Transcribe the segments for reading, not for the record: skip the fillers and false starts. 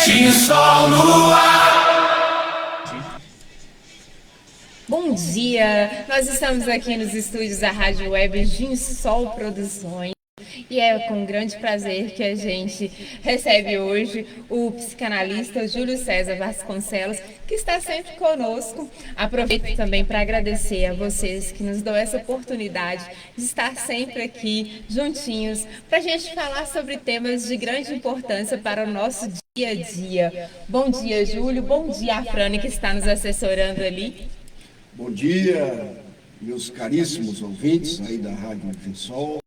Juntinho Sol no ar. Bom dia, nós estamos aqui nos estúdios da Rádio Web Ginsol Produções e é com grande prazer que a gente recebe hoje o psicanalista Júlio César Vasconcelos, que está sempre conosco. Aproveito também para agradecer a vocês que nos dão essa oportunidade de estar sempre aqui juntinhos para a gente falar sobre temas de grande importância para o nosso dia a dia. Bom dia, Júlio. Bom dia, a Frane, que está nos assessorando ali. Bom dia, meus caríssimos ouvintes aí da Rádio Ginsol.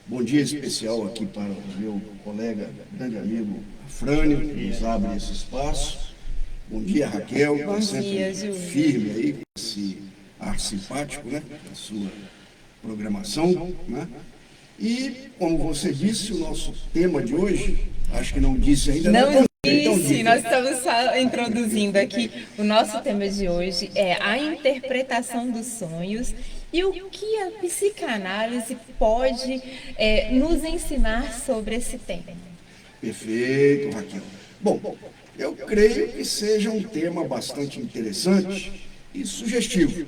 Bom dia especial aqui para o meu colega, grande amigo Frane, que nos abre esse espaço. Bom dia, Raquel, que está sempre firme aí, com esse ar simpático, né, da sua programação, né? E, como você disse, o nosso tema de hoje, acho que não disse ainda. Não disse, nós estamos só introduzindo aqui. O nosso tema de hoje é a interpretação dos sonhos e o que a psicanálise pode nos ensinar sobre esse tema. Perfeito, Raquel. Bom, eu creio que seja um tema bastante interessante e sugestivo,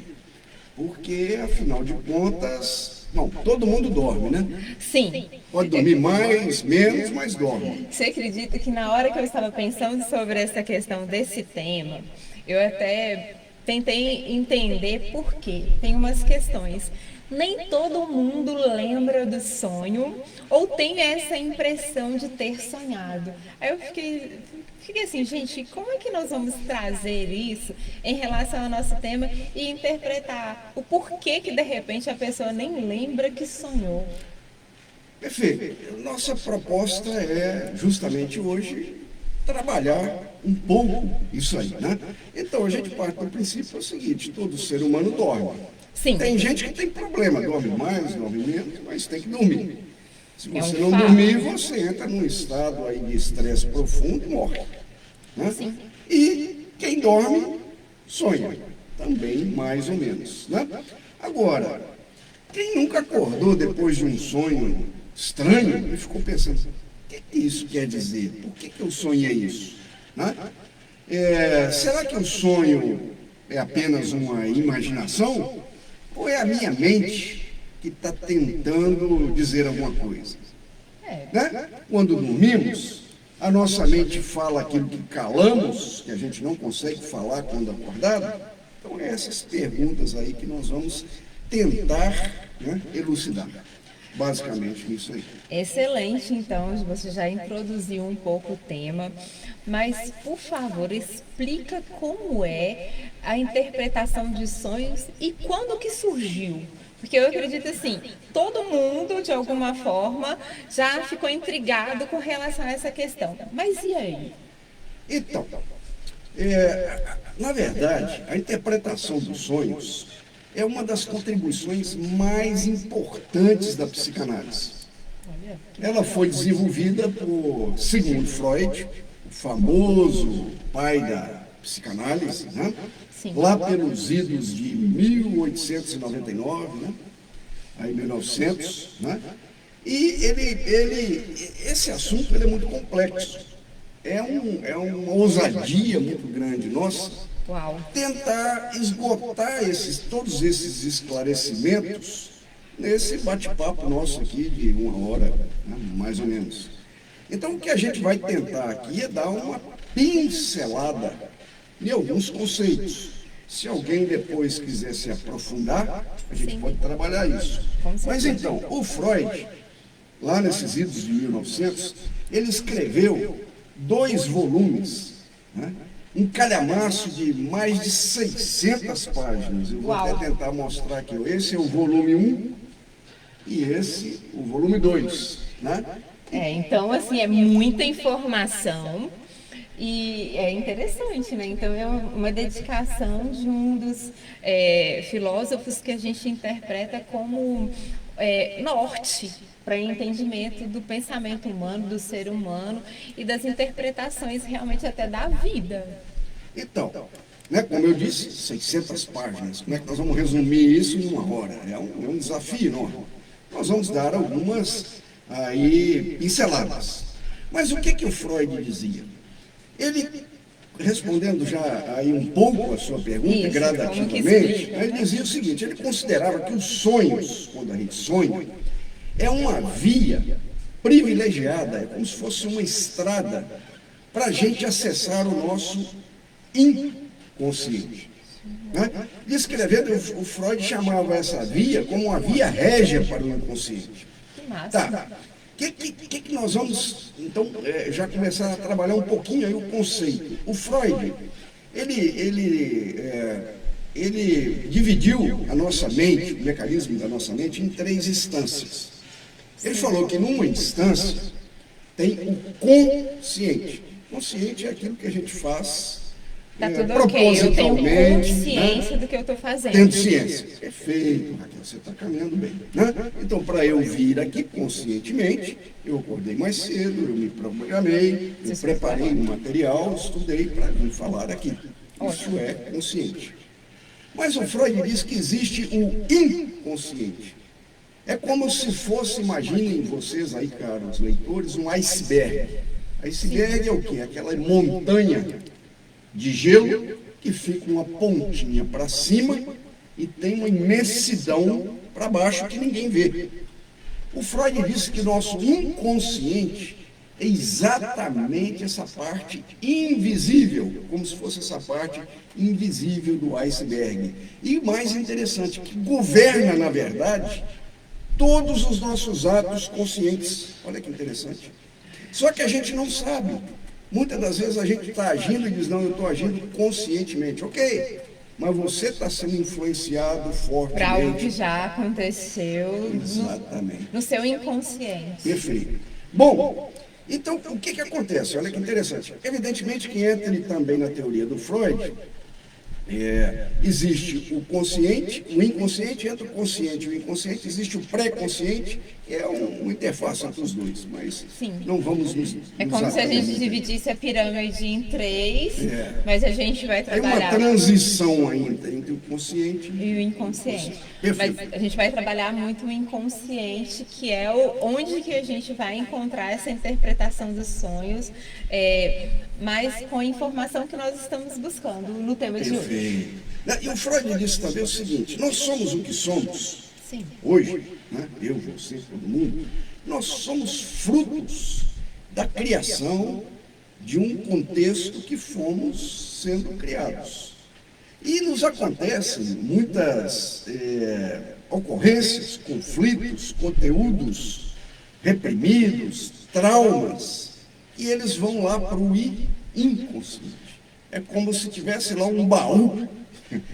porque, afinal de contas, todo mundo dorme, né? Sim. Pode dormir mais, menos, mas dorme. Você acredita que na hora que eu estava pensando sobre essa questão desse tema, eu até tentei entender por quê. Tem umas questões. Nem todo mundo lembra do sonho ou tem essa impressão de ter sonhado. Aí eu fiquei assim, gente, como é que nós vamos trazer isso em relação ao nosso tema e interpretar o porquê que de repente a pessoa nem lembra que sonhou? Perfeito. Nossa proposta é justamente hoje trabalhar um pouco isso aí, né? Então a gente parte do princípio o seguinte: todo ser humano dorme. Sim. Tem gente que tem problema, dorme mais, dorme menos, mas tem que dormir. Se você não dormir, você entra num estado aí de estresse profundo e morre, né? Sim. E quem dorme, sonha, também mais ou menos, né? Agora, quem nunca acordou depois de um sonho estranho e ficou pensando, o que isso quer dizer? Por que eu sonhei isso? Né? Será que o sonho é apenas uma imaginação? Ou é a minha mente que está tentando dizer alguma coisa? Né? Quando dormimos, a nossa mente fala aquilo que calamos, que a gente não consegue falar quando acordado. Então, essas perguntas aí que nós vamos tentar, né, elucidar. Basicamente isso aí. Excelente, então, você já introduziu um pouco o tema, mas, por favor, explica como é a interpretação de sonhos e quando que surgiu. Porque eu acredito assim, todo mundo, de alguma forma, já ficou intrigado com relação a essa questão. Mas e aí? Então, na verdade, a interpretação dos sonhos é uma das contribuições mais importantes da psicanálise. Ela foi desenvolvida por Sigmund Freud, o famoso pai da psicanálise, né? Sim. Lá pelos idos de 1899, né? Aí 1900, né? E esse assunto ele é muito complexo. É uma ousadia muito grande nossa. Uau. Tentar esgotar todos esses esclarecimentos nesse bate-papo nosso aqui de 1 hora, né, mais ou menos. Então, o que a gente vai tentar aqui é dar uma pincelada em alguns conceitos. Se alguém depois quiser se aprofundar, a gente pode trabalhar isso. Mas então, o Freud, lá nesses idos de 1900, ele escreveu 2 volumes, né? Um calhamaço de mais de 600 páginas. Eu vou até tentar mostrar aqui. Esse é o volume 1 e esse o volume 2. Né? Então, assim, é muita informação e é interessante, né? Então, é uma dedicação de um dos filósofos que a gente interpreta como norte para entendimento do pensamento humano, do ser humano e das interpretações realmente até da vida. Então, né, como eu disse, 600 páginas. Como é que nós vamos resumir isso em 1 hora? É um desafio enorme. Nós vamos dar algumas aí pinceladas. Mas o que o Freud dizia? Ele, respondendo já aí um pouco a sua pergunta, Isso, gradativamente, ele dizia o seguinte, ele considerava que os sonhos, quando a gente sonha, é uma via privilegiada, é como se fosse uma estrada para a gente acessar o nosso inconsciente. Né? Descrevendo, o Freud chamava essa via como uma via régia para o inconsciente. Que massa. Tá. O que nós vamos, então, já começar a trabalhar um pouquinho aí o conceito? O Freud, ele dividiu a nossa mente, o mecanismo da nossa mente, em 3 instâncias. Ele falou que numa instância tem o consciente. Consciente é aquilo que a gente faz Tá tudo ok, eu tenho consciência, né, do que eu estou fazendo. Tendo ciência. Perfeito, Raquel, você está caminhando bem. Né? Então, para eu vir aqui conscientemente, eu acordei mais cedo, eu me programei, eu preparei um material, estudei para vir falar aqui. Isso é consciente. Mas o Freud diz que existe o inconsciente. É como se fosse, imaginem vocês aí, caros leitores, um iceberg. Iceberg é o quê? Aquela montanha de gelo que fica uma pontinha para cima e tem uma imensidão para baixo que ninguém vê. O Freud disse que nosso inconsciente é exatamente essa parte invisível, como se fosse essa parte invisível do iceberg. E o mais interessante, que governa, na verdade, todos os nossos atos conscientes. Olha que interessante. Só que a gente não sabe. Muitas das vezes a gente está agindo e diz, não, eu estou agindo conscientemente. Ok, mas você está sendo influenciado fortemente. Para algo que já aconteceu no seu inconsciente. Perfeito. Bom, então o que acontece? Olha que interessante. Evidentemente que entra também na teoria do Freud, existe o consciente, o inconsciente, entre o consciente e o inconsciente, existe o pré-consciente, que é uma interface entre os dois, mas sim, não vamos nos é como se a gente dividisse a pirâmide em 3, mas a gente vai trabalhar... É uma transição ainda entre o consciente e o inconsciente. Perfeito. Mas a gente vai trabalhar muito o inconsciente, que é onde que a gente vai encontrar essa interpretação dos sonhos, mas com a informação que nós estamos buscando no tema de hoje. E o Freud disse também o seguinte, nós somos o que somos. Sim. Hoje, né, eu, você, todo mundo, nós somos frutos da criação de um contexto que fomos sendo criados. E nos acontecem muitas ocorrências, conflitos, conteúdos reprimidos, traumas, e eles vão lá para o inconsciente. É como se tivesse lá um baú,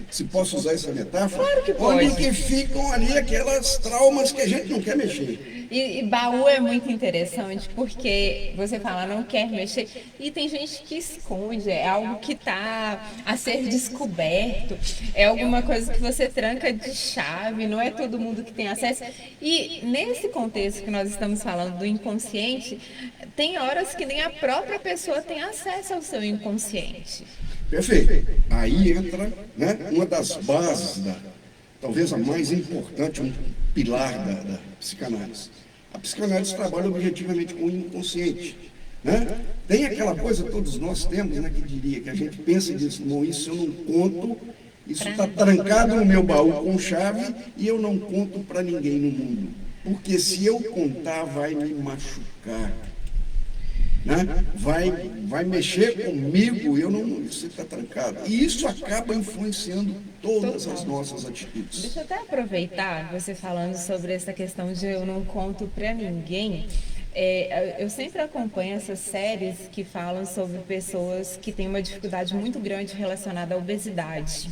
se posso usar essa metáfora, claro que pode. Onde que ficam ali aquelas traumas que a gente não quer mexer. E baú é muito interessante, porque você fala, não quer mexer, e tem gente que esconde, é algo que está a ser descoberto, é alguma coisa que você tranca de chave, não é todo mundo que tem acesso. E nesse contexto que nós estamos falando do inconsciente, tem horas que nem a própria pessoa tem acesso ao seu inconsciente. Perfeito. Aí entra, né, uma das bases, talvez a mais importante, um pilar da psicanálise. A psicanálise trabalha objetivamente com o inconsciente. Né? Tem aquela coisa, todos nós temos, né, que diria, que a gente pensa e diz, não, isso eu não conto, isso está trancado no meu baú com chave e eu não conto para ninguém no mundo. Porque se eu contar, vai me machucar. Né? Vai mexer comigo, isso está trancado. E isso acaba influenciando todas as nossas atitudes. Deixa eu até aproveitar você falando sobre essa questão de eu não conto para ninguém. Eu sempre acompanho essas séries que falam sobre pessoas que têm uma dificuldade muito grande relacionada à obesidade.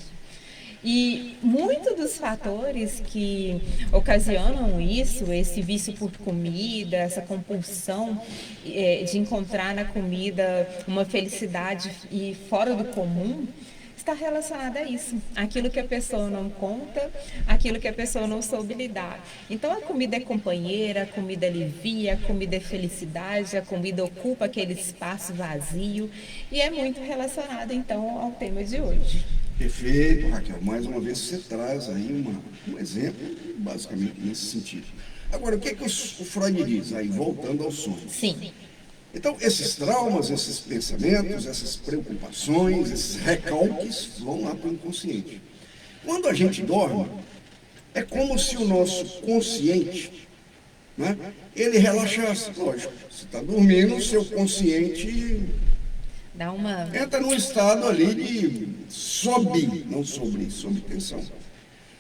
E muitos dos fatores que ocasionam isso, esse vício por comida, essa compulsão de encontrar na comida uma felicidade e fora do comum, está relacionada a isso. Aquilo que a pessoa não conta, aquilo que a pessoa não soube lidar. Então a comida é companheira, a comida alivia, a comida é felicidade, a comida ocupa aquele espaço vazio e é muito relacionada então ao tema de hoje. Perfeito, Raquel. Mais uma vez você traz aí um exemplo, basicamente nesse sentido. Agora, o que o Freud diz? Aí, voltando ao sonho. Sim. Então, esses traumas, esses pensamentos, essas preocupações, esses recalques vão lá para o inconsciente. Quando a gente dorme, é como se o nosso consciente, né, ele relaxasse. Lógico, você está dormindo, o seu consciente Dá uma. entra num estado ali de sob tensão.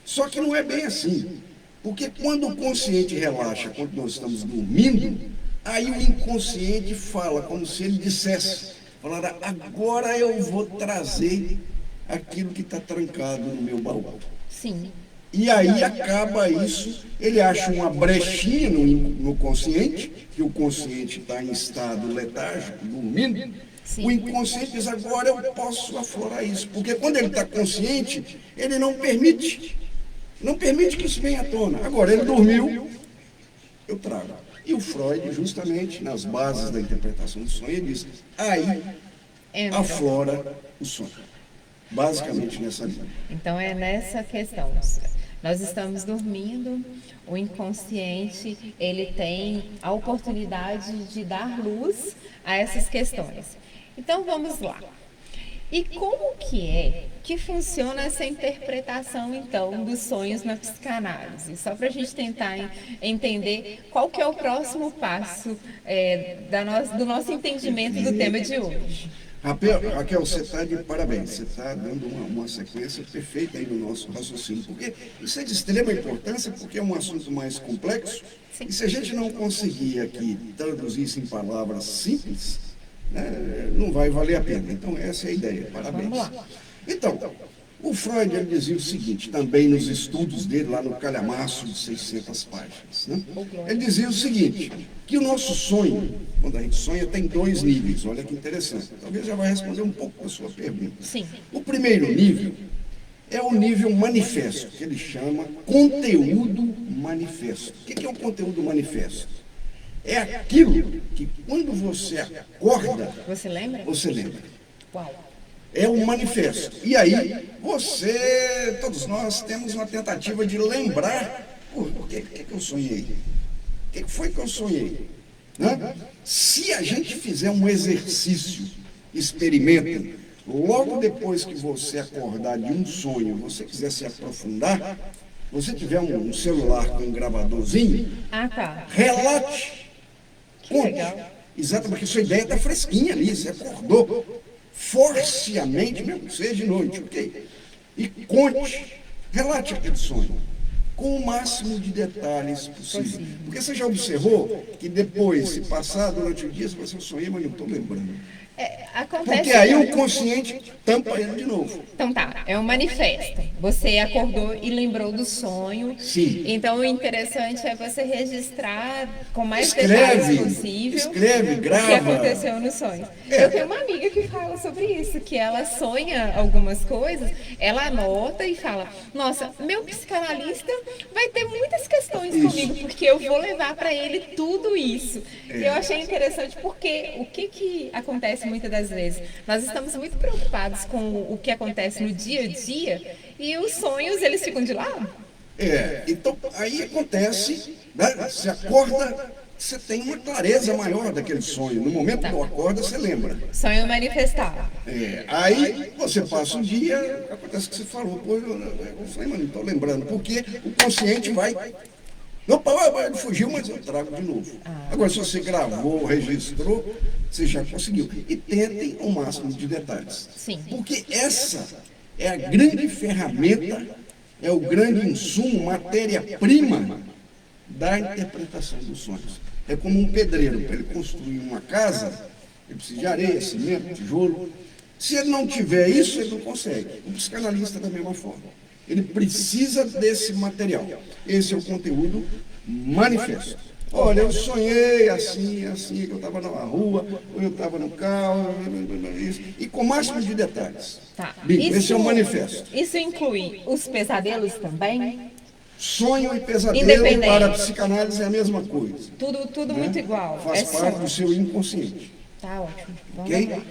Só que não é bem assim. Porque quando o consciente relaxa, quando nós estamos dormindo, aí o inconsciente fala, como se ele dissesse, falará, agora eu vou trazer aquilo que está trancado no meu baú. Sim. E aí acaba isso, ele acha uma brechinha no consciente, que o consciente está em estado letárgico, dormindo. Sim. O inconsciente diz, agora eu posso aflorar isso. Porque quando ele está consciente, ele não permite que isso venha à tona. Agora, ele dormiu, eu trago. E o Freud, justamente, nas bases da interpretação do sonho, ele diz, aí aflora o sonho. Basicamente nessa linha. Então é nessa questão. Nós estamos dormindo, o inconsciente, ele tem a oportunidade de dar luz a essas questões. Então vamos lá. E como que funciona essa interpretação, então, dos sonhos na psicanálise? Só para a gente tentar entender qual que é o próximo passo do nosso entendimento do tema de hoje. Raquel, você está de parabéns, você está dando uma sequência perfeita aí no nosso raciocínio, porque isso é de extrema importância, porque é um assunto mais complexo, Sim. E se a gente não conseguir aqui traduzir isso em palavras simples, né, não vai valer a pena. Então, essa é a ideia, parabéns. Vamos lá. Então, o Freud ele dizia o seguinte, também nos estudos dele, lá no calhamaço de 600 páginas, né? Ele dizia o seguinte, que o nosso sonho, quando a gente sonha, tem 2 níveis, olha que interessante, talvez já vai responder um pouco a sua pergunta. Sim. O primeiro nível é o nível manifesto, que ele chama conteúdo manifesto. O que é o conteúdo manifesto? É aquilo que quando você acorda, Você lembra? você lembra. Uau. É um manifesto. E aí, todos nós temos uma tentativa de lembrar, por que eu sonhei? O que foi que eu sonhei? Né? Se a gente fizer um exercício, experimentem, logo depois que você acordar de um sonho, você quiser se aprofundar, você tiver um celular com um gravadorzinho, Tá. relate, Que legal. Exatamente, porque sua ideia está fresquinha ali, você acordou. Force a mente, mesmo que seja de noite, ok? E conte, relate aquele sonho, com o máximo de detalhes possível. Porque você já observou que depois, se passar durante o dia, você vai ser sonhei, mas não estou lembrando. Acontece. Porque aí o consciente tampa ele de novo. Então tá, é um manifesto. Você acordou e lembrou do sonho. Sim. Então o interessante é você registrar com mais detalhes possível escreve, grava. o que aconteceu no sonho. Eu tenho uma amiga que fala sobre isso, que ela sonha algumas coisas, ela anota e fala, nossa, meu psicanalista vai ter muitas questões comigo, porque eu vou levar para ele tudo isso. E eu achei interessante porque o que acontece muitas das vezes? Nós estamos muito preocupados com o que acontece no dia a dia e os sonhos, eles ficam de lado. Então aí acontece, né? Você acorda, você tem uma clareza maior daquele sonho. No momento que acorda, você lembra. Sonho manifestado. Aí você passa o dia, acontece que você falou, pô, eu falei, mas não estou lembrando, porque o consciente vai. Não, ele fugiu, mas eu trago de novo. Agora, se você gravou, registrou, você já conseguiu. E tentem o máximo de detalhes. Sim. Porque essa é a grande ferramenta, é o grande insumo, matéria-prima da interpretação dos sonhos. É como um pedreiro, para ele construir uma casa, ele precisa de areia, cimento, tijolo. Se ele não tiver isso, ele não consegue. O psicanalista da mesma forma. Ele precisa desse material. Esse é o conteúdo manifesto. Olha, eu sonhei assim, que eu estava na rua, ou eu estava no carro, e com o máximo de detalhes. Tá. Esse é o manifesto. Isso inclui os pesadelos também? Sonho e pesadelo para a psicanálise é a mesma coisa. Tudo muito igual. Faz parte do seu inconsciente. Tá ótimo. Vamos Ok? lá.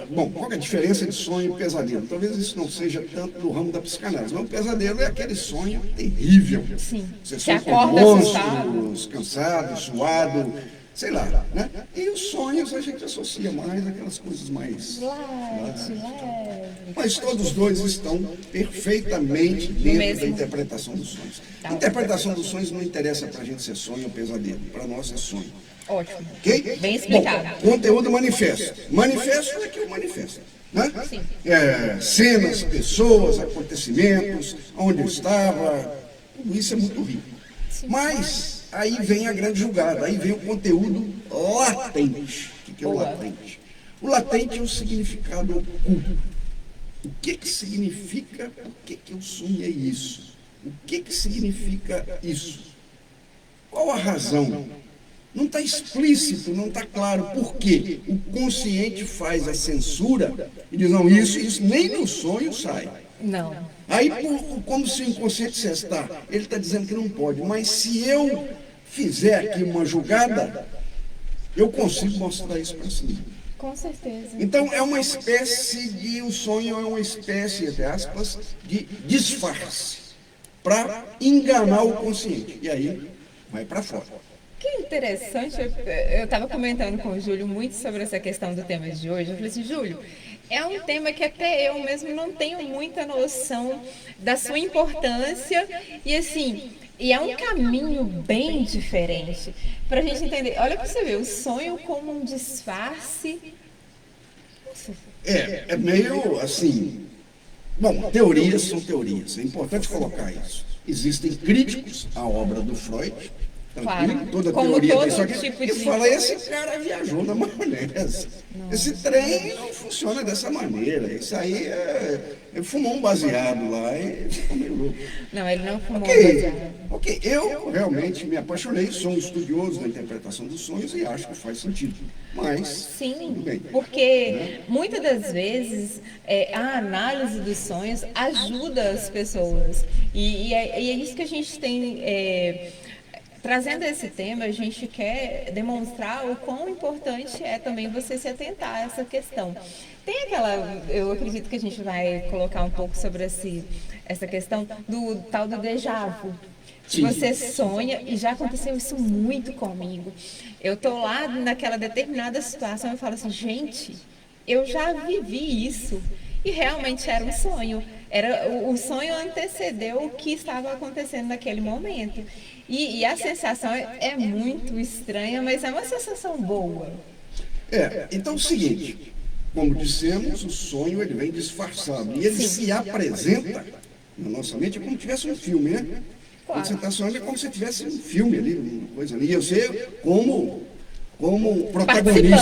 Bom, qual é a diferença de sonho e pesadelo? Talvez isso não seja tanto do ramo da psicanálise, mas o pesadelo é aquele sonho terrível. Sim. Você Você sonha com acorda monstros, assustado. cansado, suado, sei lá, né? E os sonhos a gente associa mais àquelas coisas mais... Light, leve. Mas todos dois estão perfeitamente dentro da interpretação dos sonhos. A interpretação dos sonhos não interessa para a gente se é sonho ou pesadelo, para nós é sonho. Ótimo. Ok? Bem explicado. Bom, conteúdo manifesto. Manifesto é que o manifesto. Né? Sim. Cenas, pessoas, acontecimentos, onde eu estava, tudo isso é muito rico. Mas aí vem a grande jogada, aí vem o conteúdo latente. O que é o latente? O latente é o significado oculto. O que significa, por que eu sonhei isso? O que significa isso? Qual a razão? Não está explícito, não está claro por quê. O consciente faz a censura e diz, não, isso nem no sonho sai. Não. Aí, como se o inconsciente dissesse, tá, ele está dizendo que não pode, mas se eu fizer aqui uma jogada, eu consigo mostrar isso para cima. Com certeza. Então, é uma espécie de, o sonho é uma espécie, entre aspas, de disfarce, para enganar o consciente. E aí, vai para fora. Que interessante, eu estava comentando com o Júlio muito sobre essa questão do tema de hoje. Eu falei assim, Júlio, é um tema que até eu mesmo não tenho muita noção da sua importância e assim, e é um caminho bem diferente para a gente entender. Olha para você ver, o sonho como um disfarce. Nossa. É meio assim. Bom, teorias são teorias, é importante colocar isso. Existem críticos à obra do Freud. Claro, toda como teoria todo tem, só que tipo eu de... falo, esse cara viajou na maionese. Esse trem não funciona dessa maneira. Isso aí ele fumou um baseado lá e ficou meio louco. Não, ele não fumou baseado. Ok, eu realmente me apaixonei, sou um estudioso da interpretação dos sonhos e acho que faz sentido. Mas, Sim, tudo bem. porque muitas das vezes a análise dos sonhos ajuda as pessoas. E é isso que a gente tem... Trazendo esse tema, a gente quer demonstrar o quão importante é também você se atentar a essa questão. Tem aquela, eu acredito que a gente vai colocar um pouco sobre essa questão do tal do déjà vu. Que você sonha, e já aconteceu isso muito comigo. Eu estou lá naquela determinada situação e falo assim, gente, eu já vivi isso. E realmente era um sonho. O sonho antecedeu o que estava acontecendo naquele momento. E a sensação é muito estranha, mas é uma sensação boa. Então é o seguinte, como dissemos, o sonho ele vem disfarçado. E ele se apresenta na nossa mente como se tivesse um filme, né? Claro. Quando você está sonhando é como se tivesse um filme ali, uma coisa ali. E eu sei como protagonista.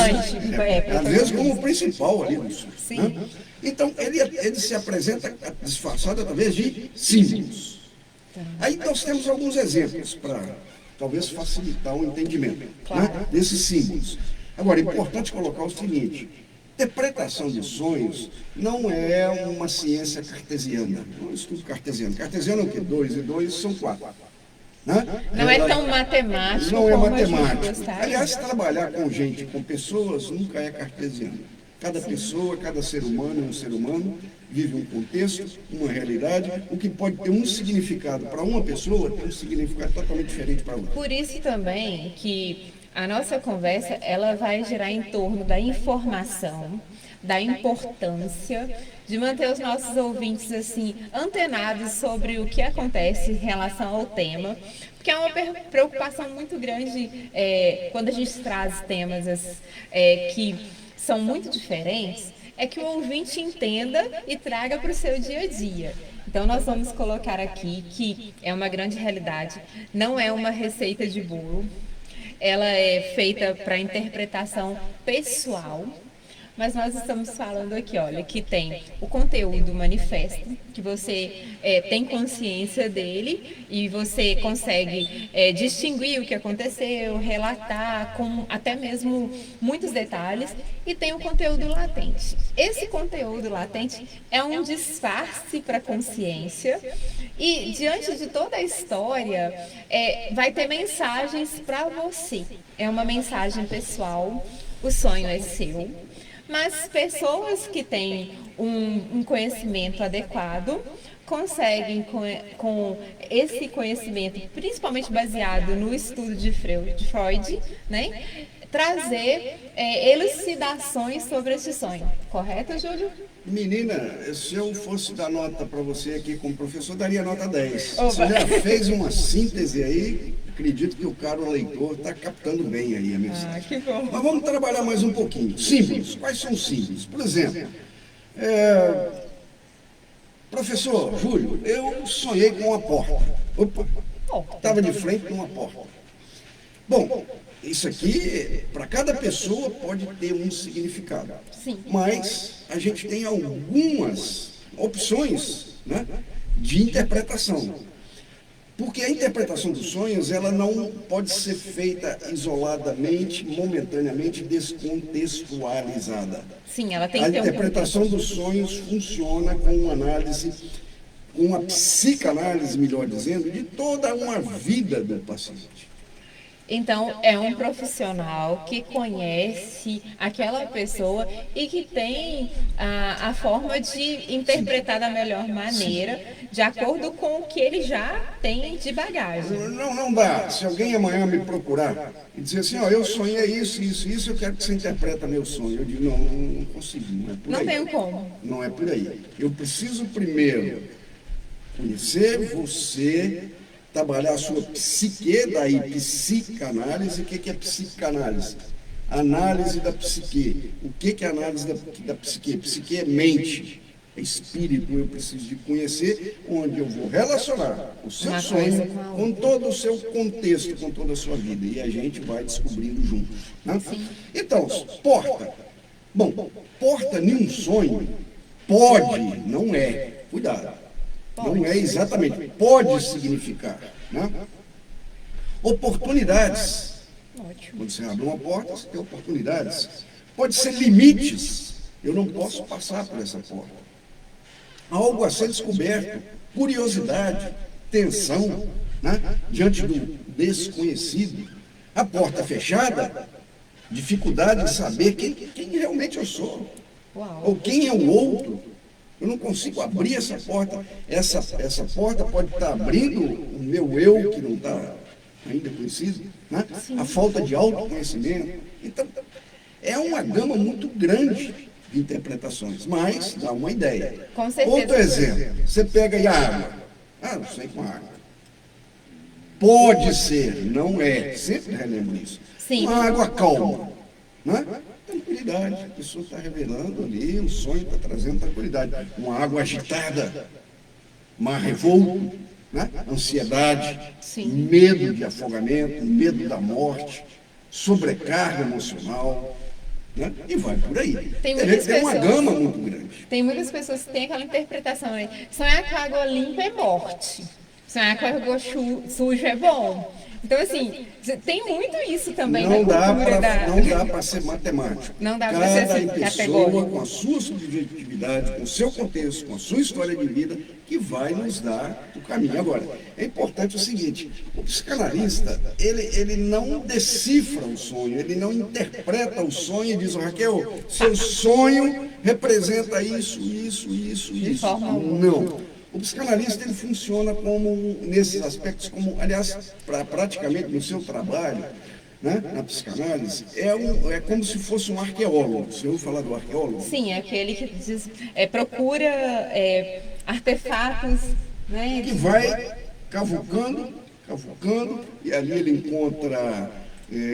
Às vezes como principal ali do sonho. Sim. Né? Então, ele se apresenta disfarçado através de símbolos. Aí nós temos alguns exemplos para talvez facilitar o entendimento, né, desses símbolos. Agora, é importante colocar o seguinte, interpretação de sonhos não é uma ciência cartesiana, não é um estudo cartesiano. Cartesiano é o quê? 2 e 2 são 4. Né? Não é tão matemático não é como matemático. a gente gostaria. Aliás, trabalhar com gente, com pessoas, nunca é cartesiano. Cada pessoa, cada ser humano é um ser humano, vive um contexto, uma realidade, o que pode ter um significado para uma pessoa, tem um significado totalmente diferente para outra. Por isso também que a nossa conversa ela vai girar em torno da informação, da importância de manter os nossos ouvintes assim antenados sobre o que acontece em relação ao tema, porque é uma preocupação muito grande quando a gente traz temas que são muito diferentes, é que o ouvinte entenda e traga para o seu dia a dia. Então, nós vamos colocar aqui que é uma grande realidade, não é uma receita de bolo, ela é feita para interpretação pessoal, mas nós estamos falando aqui, olha, que tem o conteúdo manifesto, que você tem consciência dele e você consegue distinguir o que aconteceu, relatar com até mesmo muitos detalhes, e tem o conteúdo latente. Esse conteúdo latente é um disfarce para a consciência e, diante de toda a história, vai ter mensagens para você. É uma mensagem pessoal, o sonho é seu. Mas pessoas que têm um conhecimento adequado conseguem, com esse conhecimento, principalmente baseado no estudo de Freud, né, trazer elucidações sobre esse sonho. Correto, Júlio? Menina, se eu fosse dar nota para você aqui como professor, daria nota 10. Opa. Você já fez uma síntese aí, acredito que o caro leitor está captando bem aí a mensagem. Que bom. Mas vamos trabalhar mais um pouquinho. Símbolos. Quais são os símbolos? Por exemplo, professor Júlio, eu sonhei com uma porta. Opa, estava de frente com uma porta. Bom, isso aqui, para cada pessoa, pode ter um significado. Sim. Mas a gente tem algumas opções, né, de interpretação. Porque a interpretação dos sonhos, ela não pode ser feita isoladamente, momentaneamente, descontextualizada. Sim, ela tem A que ter um interpretação dos sonhos funciona com uma análise, uma psicanálise, melhor dizendo, de toda uma vida do paciente. Então, é um profissional que conhece aquela pessoa e que tem a forma de interpretar da melhor maneira, de acordo com o que ele já tem de bagagem. Não dá. Se alguém amanhã me procurar e dizer assim, ó, eu sonhei isso, eu quero que você interprete meu sonho. Eu digo, não consigo, não é por Não aí. tenho como. Não é por aí. Eu preciso primeiro conhecer você, trabalhar a sua psique, daí psicanálise. O que é psicanálise? Análise da psique. O que é análise da psique? Psique é mente, é espírito. Eu preciso de conhecer, onde eu vou relacionar o seu sonho com todo o seu contexto, com toda a sua vida. E a gente vai descobrindo juntos. Né? Então, porta. Bom, porta em um sonho pode, não é. Cuidado. Não é exatamente, pode significar, né? Oportunidades. Quando você abre uma porta, você tem oportunidades. Pode ser limites. Eu não posso passar por essa porta. Algo a ser descoberto, curiosidade, tensão, né? Diante do desconhecido. A porta fechada, dificuldade de saber quem realmente eu sou. Ou quem é o outro. Eu não consigo abrir essa porta. Essa porta pode estar abrindo o meu eu, que não está ainda conhecido, né? A falta de autoconhecimento. Então, é uma gama muito grande de interpretações, mas dá uma ideia. Com certeza. Outro exemplo, você pega aí a água. Não sei com água. Pode ser, não é. Sempre relembro isso. Sim. Uma água calma, né? Tranquilidade, a pessoa está revelando ali, o sonho está trazendo tranquilidade. Uma água agitada, mar revolto, né? Ansiedade, medo de afogamento, medo da morte, sobrecarga emocional, né? E vai por aí. Tem uma gama muito grande. Tem muitas pessoas que têm aquela interpretação, né? Sonhar com água limpa é morte, sonhar com água suja é bom. Então, assim, tem muito isso também não na cultura Não dá para ser matemático. Não dá para ser Cada pessoa, categórico. com a sua subjetividade, com o seu contexto, com a sua história de vida, que vai nos dar o caminho. Agora, é importante o seguinte, o psicanalista, ele não decifra o sonho, ele não interpreta o sonho e diz, Raquel, seu sonho representa isso. Não. O psicanalista, ele funciona como, nesses aspectos, como, aliás, praticamente no seu trabalho, né, na psicanálise, é como se fosse um arqueólogo. Você ouviu falar do arqueólogo? Sim, é aquele que procura artefatos, né? Que vai cavucando, e ali ele encontra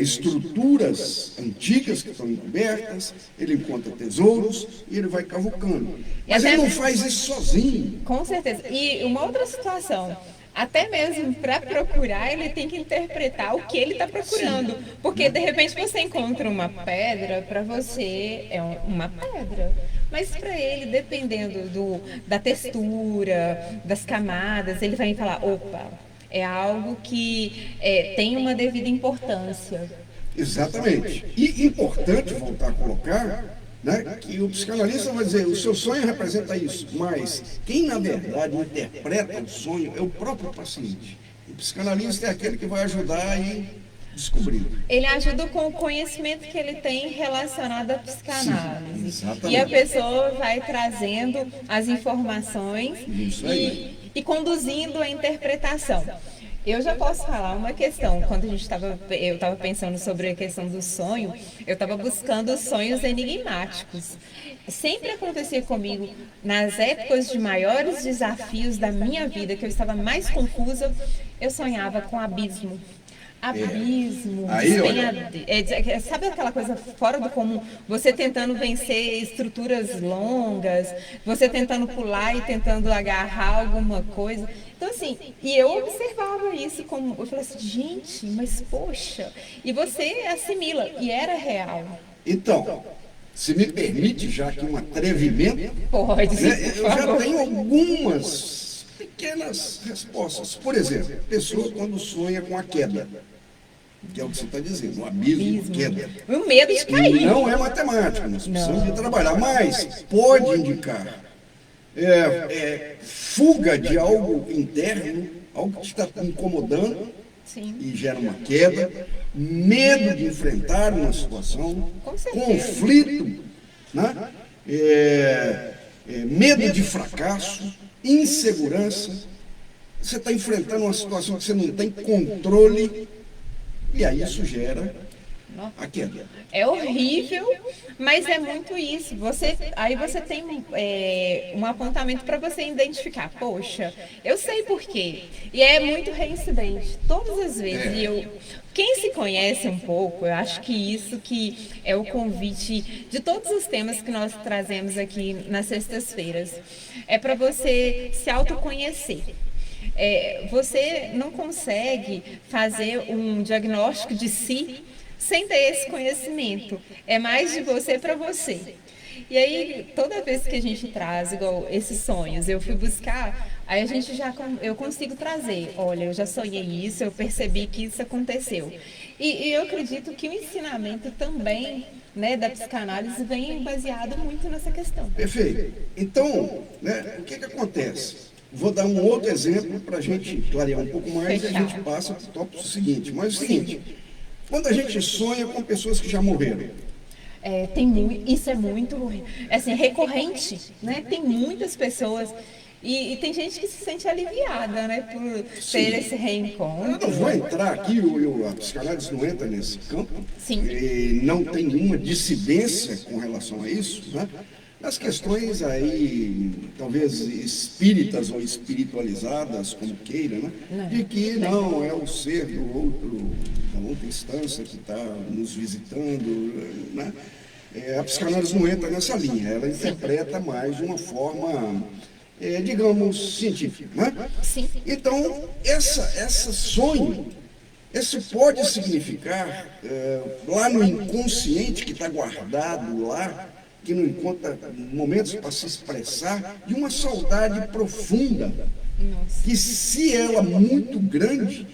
estruturas antigas que estão encobertas, ele encontra tesouros e ele vai cavucando. Mas ele não faz isso sozinho. Com certeza. E uma outra situação, até mesmo para procurar, ele tem que interpretar o que ele está procurando. Porque, de repente, você encontra uma pedra, para você é uma pedra. Mas para ele, dependendo da textura, das camadas, ele vai falar, opa, é algo que tem uma devida importância. Exatamente. E importante voltar a colocar, né, que o psicanalista vai dizer, o seu sonho representa isso, mas quem na verdade interpreta o sonho é o próprio paciente. O psicanalista é aquele que vai ajudar descobrindo. Ele ajuda com o conhecimento que ele tem relacionado à psicanálise. Sim, exatamente. E a pessoa vai trazendo as informações Isso aí. e conduzindo a interpretação. Eu já posso falar uma questão. Quando eu estava pensando sobre a questão do sonho, eu estava buscando sonhos enigmáticos. Sempre acontecia comigo, nas épocas de maiores desafios da minha vida, que eu estava mais confusa, eu sonhava com abismo. Abismo, Aí, olha. sabe aquela coisa fora do comum? Você tentando vencer estruturas longas, você tentando pular e tentando agarrar alguma coisa. Então, assim, e eu observava isso como, eu falei assim, gente, mas poxa, e você assimila, e era real. Então, se me permite, já aqui um atrevimento, Pode, né, por eu já favor. tenho algumas pequenas respostas. Por exemplo, a pessoa quando sonha com a queda, que é o que você está dizendo, um abismo, queda. O medo de cair. Não é matemática, nós precisamos Não. de trabalhar, mas pode indicar fuga de algo interno, algo que está incomodando Sim. e gera uma queda, medo de enfrentar uma situação, Com certeza. conflito, né? Medo de fracasso, insegurança. Você está enfrentando uma situação que você não tem controle e aí isso gera a queda. É horrível, mas é muito isso. Aí você tem um apontamento para você identificar. Poxa, eu sei por quê. E é muito reincidente, todas as vezes. Quem se conhece um pouco, eu acho que isso que é o convite de todos os temas que nós trazemos aqui nas sextas-feiras. É para você se autoconhecer. Você não consegue fazer um diagnóstico de si sem ter esse conhecimento. É mais de você para você. E aí, toda vez que a gente traz, igual esses sonhos, eu fui buscar, aí eu consigo trazer. Olha, eu já sonhei isso, eu percebi que isso aconteceu. E eu acredito que o ensinamento também, né, da psicanálise vem baseado muito nessa questão. Perfeito. Então, né, o que acontece? Vou dar um outro exemplo para a gente clarear um pouco mais e a gente passa para o tópico seguinte. Mas é o seguinte, quando a gente sonha com pessoas que já morreram, isso é muito assim, recorrente, né? Tem muitas pessoas e tem gente que se sente aliviada, né, por ter esse reencontro. eu não vou entrar aqui, a psicanálise não entra nesse campo, Sim. e não tem nenhuma dissidência com relação a isso, né? Nas questões aí, talvez espíritas ou espiritualizadas, como queira, né? De que não é o ser da outra instância que está nos visitando, né? A psicanálise não entra nessa linha, ela interpreta mais de uma forma, digamos, científica, né? Sim. Então, essa sonho, esse pode significar, lá no inconsciente que está guardado lá, que não encontra momentos para se expressar, de uma saudade profunda, que se ela muito grande,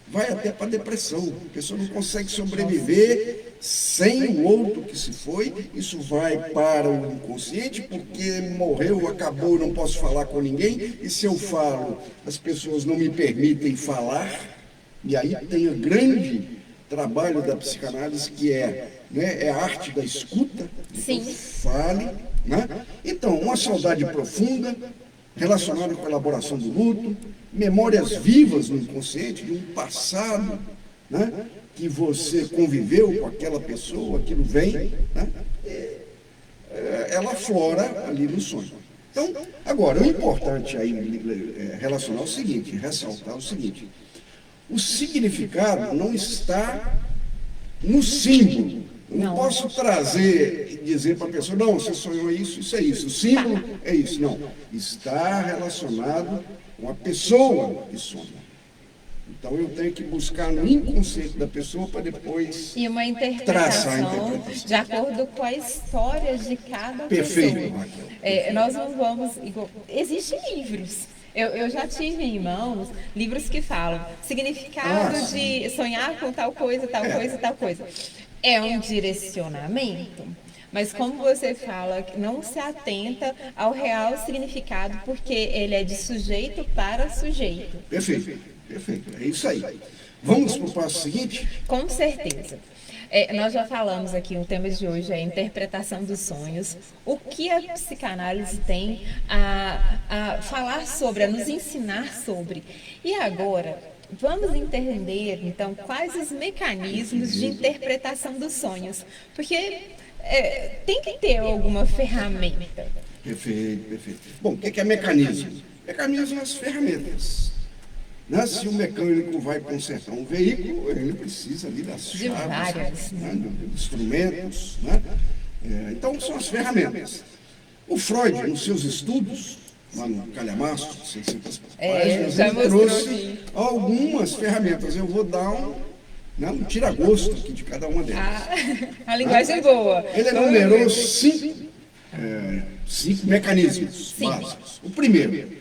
vai até para a depressão. A pessoa não consegue sobreviver sem o outro que se foi, isso vai para o inconsciente, porque morreu, acabou, não posso falar com ninguém, e se eu falo, as pessoas não me permitem falar, e aí tem o grande trabalho da psicanálise, que é a arte da escuta. Sim. Então, fale, né? Então, uma saudade profunda, relacionada com a elaboração do luto, memórias vivas no inconsciente, de um passado, né? Que você conviveu com aquela pessoa, aquilo vem, né? Ela aflora ali no sonho. Então, agora, o importante aí relacionar o seguinte, ressaltar o seguinte: o significado não está no símbolo. Eu não posso trazer e dizer para a pessoa, não, você sonhou isso, isso é isso. O símbolo é isso. Não. Está relacionado com a pessoa que sonha. Então eu tenho que buscar no inconsciente da pessoa para depois E uma traçar a interpretação interpretação. de acordo com a história de cada Perfeito, pessoa. Raquel. Nós não vamos. Existem livros. Eu já tive em mãos livros que falam significado de sonhar com tal coisa, tal coisa, tal coisa. É um direcionamento, mas como você fala, não se atenta ao real significado, porque ele é de sujeito para sujeito. Perfeito, perfeito. É isso aí. Vamos para o passo seguinte? Com certeza. Nós já falamos aqui, o tema de hoje é a interpretação dos sonhos. O que a psicanálise tem a falar sobre, a nos ensinar sobre. E agora, vamos entender, então, quais os mecanismos de interpretação dos sonhos. Porque tem que ter alguma ferramenta. Perfeito, perfeito. Bom, o que é mecanismo? Mecanismo são as ferramentas. Né? Se o mecânico vai consertar um veículo, ele precisa ali das De chaves, várias. né? De instrumentos. Né? Então, são as ferramentas. O Freud, nos seus estudos, lá no Calhamaço, de 600 páginas, já ele mostrou trouxe aqui. algumas ferramentas. Eu vou dar um tira-gosto aqui de cada uma delas. A linguagem boa. Ele enumerou cinco mecanismos básicos. O primeiro,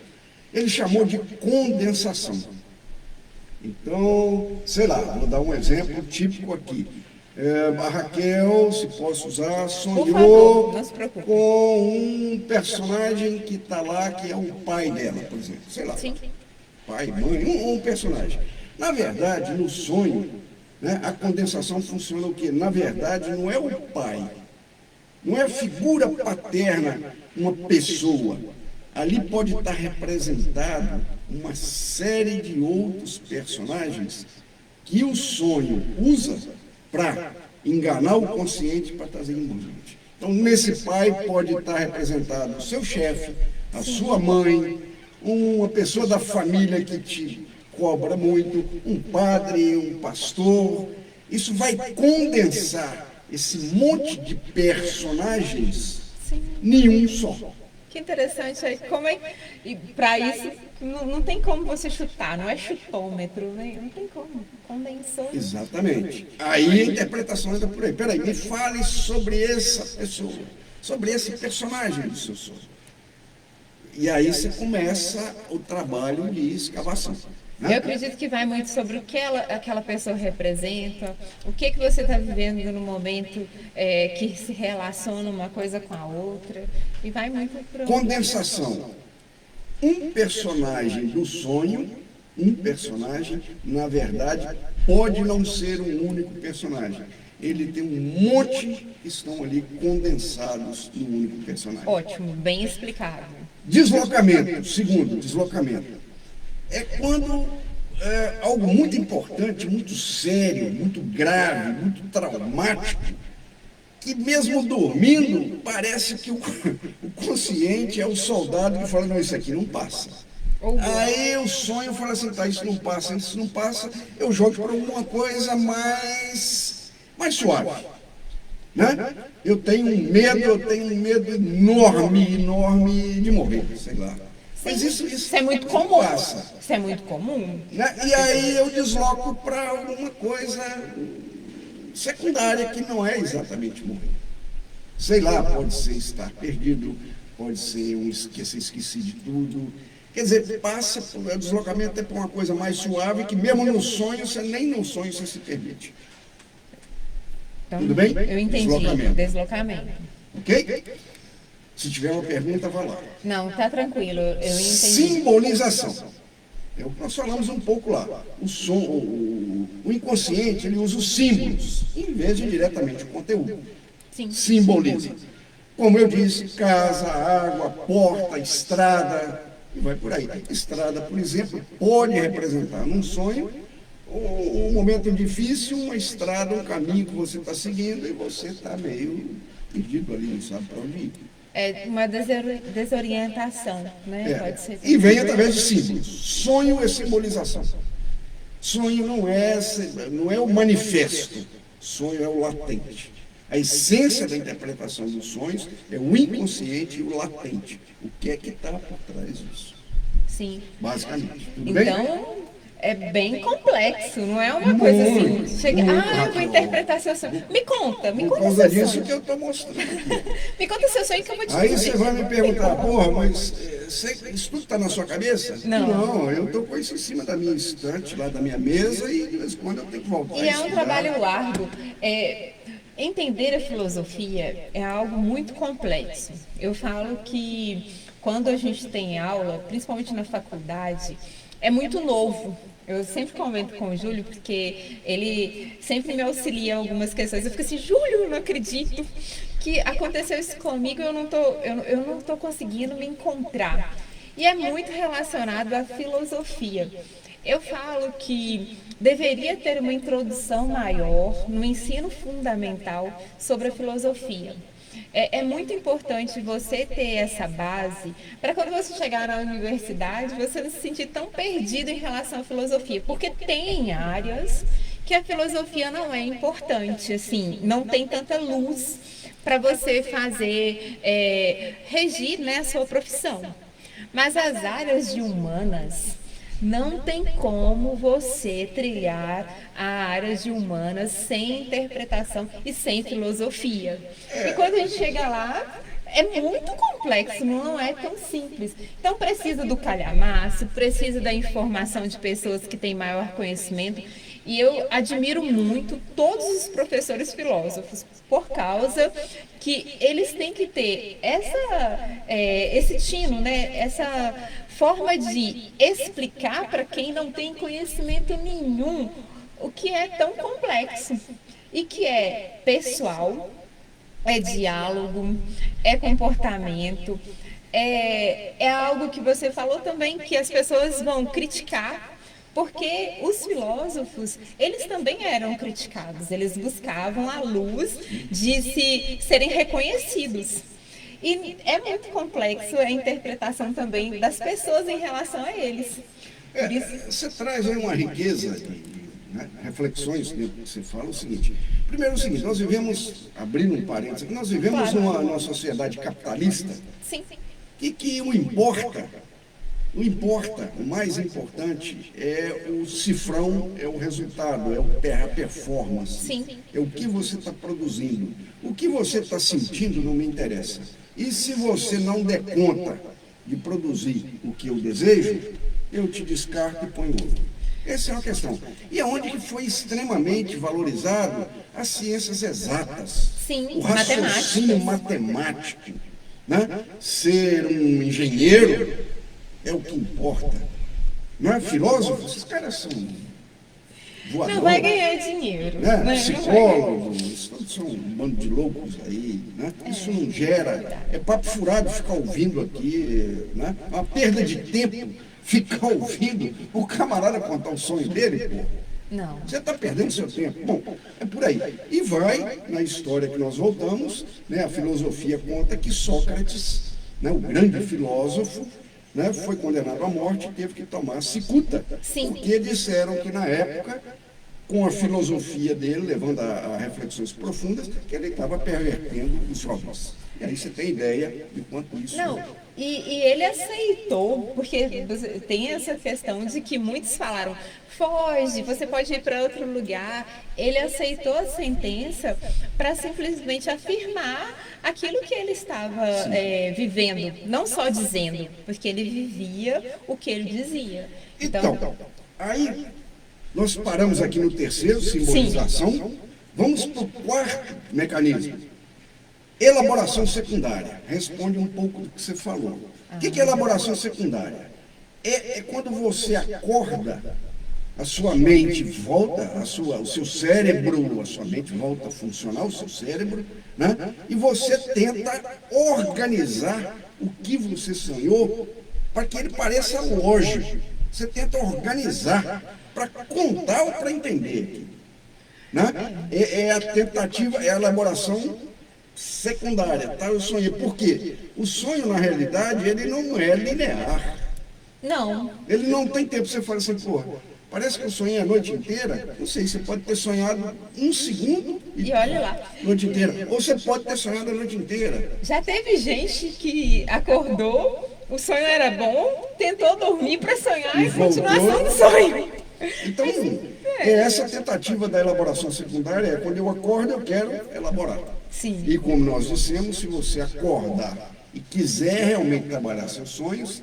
ele chamou de condensação. Então, sei lá, vou dar um exemplo típico aqui. A Raquel, se posso usar, sonhou não se preocupe. com um personagem que está lá, que é o pai dela, por exemplo. Sei lá, Sim. pai, mãe, um personagem. Na verdade, no sonho, né, a condensação funciona o quê? Na verdade, não é o pai, não é a figura paterna, uma pessoa. Ali pode estar representado uma série de outros personagens que o sonho usa para enganar o consciente para trazer inconsciente. Então, nesse pai pode estar representado o seu chefe, a sua mãe, uma pessoa da família que te cobra muito, um padre, um pastor. Isso vai condensar esse monte de personagens em um só. Que interessante. E para isso, não tem como você chutar, não é chutômetro, né? Não tem como. Condensou. Exatamente. Aí a interpretação entra por aí. Peraí, me fale sobre essa pessoa, sobre esse personagem do seu sonho. E aí você começa o trabalho de escavação. Né? Eu acredito que vai muito sobre o que aquela pessoa representa, o que você está vivendo no momento que se relaciona uma coisa com a outra, e vai muito para Condensação. Um personagem do sonho, na verdade, pode não ser um único personagem. Ele tem um monte que estão ali condensados no único personagem. Ótimo, bem explicado. Deslocamento. Segundo, deslocamento. É quando algo muito importante, muito sério, muito grave, muito traumático, que mesmo dormindo, parece que o consciente é o soldado que fala, não, isso aqui não passa. Aí o sonho fala assim, tá, isso não passa, eu jogo para alguma coisa mais suave. Né? Eu tenho um medo enorme de morrer, sei lá. Mas isso é muito comum. Passa. Isso é muito comum. Né? E aí eu desloco para alguma coisa secundária que não é exatamente morrer. Sei lá, pode ser estar perdido, pode ser esqueci de tudo. Quer dizer, o deslocamento é para uma coisa mais suave que mesmo no sonho, nem no sonho você se permite. Então, tudo bem? Eu entendi. Deslocamento. Ok? Se tiver uma pergunta, vá lá. Não, tá tranquilo, eu entendi. Simbolização. É o que nós falamos um pouco lá. O inconsciente, ele usa os símbolos, em vez de diretamente o conteúdo. Sim. Simboliza. Como eu disse, casa, água, porta, estrada, e vai por aí. Estrada, por exemplo, pode representar num sonho um momento difícil, uma estrada, um caminho que você está seguindo e você está meio perdido ali, não sabe para onde ir. É uma desorientação, né? Pode ser. E vem através de símbolos. Sonho é simbolização. Sonho não é o manifesto, sonho é o latente. A essência da interpretação dos sonhos é o inconsciente e o latente. O que é que está por trás disso? Sim. Basicamente. Tudo Então, bem? é bem complexo, não é uma coisa assim. Eu vou interpretar seu sonho. Me conta Por seu causa disso sonho. que eu estou mostrando. Me conta seu sonho que eu vou te Aí dizer. você vai me perguntar, porra, mas isso tudo está na sua cabeça? Não. Eu estou com isso em cima da minha estante, lá da minha mesa, e de vez em quando eu tenho que voltar. E é um estudar. trabalho árduo. Entender a filosofia é algo muito complexo. Eu falo que quando a gente tem aula, principalmente na faculdade, é muito novo. Eu sempre comento com o Júlio, porque ele sempre me auxilia em algumas questões. Eu fico assim, Júlio, eu não acredito que aconteceu isso comigo, eu não tô conseguindo me encontrar. E é muito relacionado à filosofia. Eu falo que deveria ter uma introdução maior no ensino fundamental sobre a filosofia. É muito importante você ter essa base para quando você chegar na universidade, você não se sentir tão perdido em relação à filosofia, porque tem áreas que a filosofia não é importante, assim, não tem tanta luz para você fazer, regir, né, a sua profissão. Mas as áreas de humanas, não tem como você trilhar a área de humanas sem interpretação e sem filosofia. E quando a gente chega lá, é muito complexo, não é tão simples. Então precisa do calhamaço, precisa da informação de pessoas que têm maior conhecimento. E eu admiro muito todos os professores filósofos, por causa que eles têm que ter esse tino, né? Essa forma de explicar para quem não tem conhecimento nenhum o que é tão complexo e que é pessoal, é diálogo, é comportamento, é algo que você falou também que as pessoas vão criticar, porque os filósofos, eles também eram criticados, eles buscavam a luz de serem reconhecidos. E é muito complexo a interpretação também das pessoas em relação a eles. Você traz aí uma riqueza né, reflexões dentro do que você fala, o seguinte. Primeiro o seguinte, nós vivemos, abrindo um parênteses, nós vivemos numa sociedade capitalista. Sim. Que o mais importante é o cifrão, é o resultado, é a performance. Sim. É o que você está produzindo. O que você está sentindo não me interessa. E se você não der conta de produzir o que eu desejo, eu te descarto e ponho outro. Essa é uma questão. E aonde que foi extremamente valorizado as ciências exatas. Sim, o raciocínio matemático. Né? Ser um engenheiro é o que importa. Não é filósofo? Esses caras são voadores. Não vai ganhar dinheiro. Né? Psicólogos, todos são um bando de loucos aí. Né? Isso não gera. É papo furado ficar ouvindo aqui. Né? É uma perda de tempo ficar ouvindo o camarada contar o sonho dele, pô. Não. Você está perdendo seu tempo. Bom, é por aí. E vai, na história que nós voltamos, né, a filosofia conta que Sócrates, né, o grande filósofo, né, foi condenado à morte e teve que tomar cicuta. Sim. Porque disseram que na época, com a filosofia dele, levando a reflexões profundas, que ele estava pervertendo os jovens. E aí você tem ideia de quanto isso... Não, e ele aceitou, porque tem essa questão de que muitos falaram, foge, você pode ir para outro lugar. Ele aceitou a sentença para simplesmente afirmar aquilo que ele estava vivendo, não só dizendo, porque ele vivia o que ele dizia. Então aí nós paramos aqui no terceiro, simbolização. Sim. Vamos para o quarto mecanismo. Elaboração secundária. Responde um pouco do que você falou. O que é elaboração secundária? É quando você acorda, a sua mente volta, o seu cérebro, a sua mente volta a funcionar, o seu cérebro, né? E você tenta organizar o que você sonhou para que ele pareça lógico. Você tenta organizar para contar ou para entender. Né? É a tentativa, é a elaboração secundária, tá? Eu sonhei. Por quê? O sonho, na realidade, ele não é linear. Não. Ele não tem tempo. Você fala assim, pô, parece que eu sonhei a noite inteira. Não sei, você pode ter sonhado um segundo e olha lá. A noite inteira. Ou você pode ter sonhado a noite inteira. Já teve gente que acordou, o sonho era bom, tentou dormir para sonhar e continuação do sonho. Então, essa tentativa da elaboração secundária é quando eu acordo, eu quero elaborar. Sim. E como nós dissemos, se você acordar e quiser realmente trabalhar seus sonhos,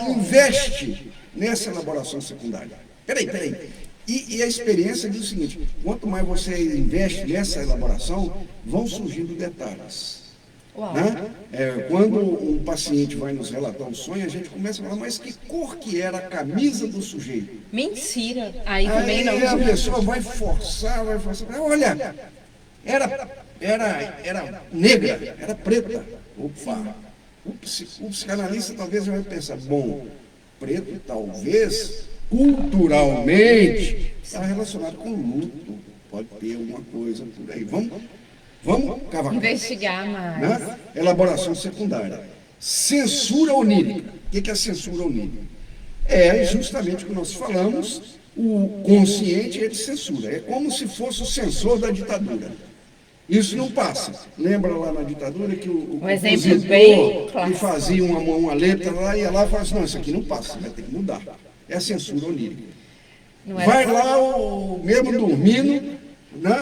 investe nessa elaboração secundária. Peraí. E a experiência diz o seguinte, quanto mais você investe nessa elaboração, vão surgindo detalhes. Uau. Né? Quando um paciente vai nos relatar um sonho, a gente começa a falar, mas que cor que era a camisa do sujeito? Mentira. Aí também Aí não. a pessoa vai forçar, olha, era negra, era preta. Opa, o psicanalista talvez vai pensar, bom, preto talvez, culturalmente, está relacionado com luto, pode ter alguma coisa por aí. Vamos cavacar. Investigar mais. Né? Elaboração secundária. Censura onírica. O que é a censura onírica? É justamente o que nós falamos, o consciente ele censura. É como se fosse o censor da ditadura. Isso não passa. Lembra lá na ditadura que o exemplo bem compositor clássico. que fazia uma letra lá, ia lá e falava assim, não, isso aqui não passa, vai ter que mudar. É a censura onírica. Não é Vai lá, mesmo dormindo, né,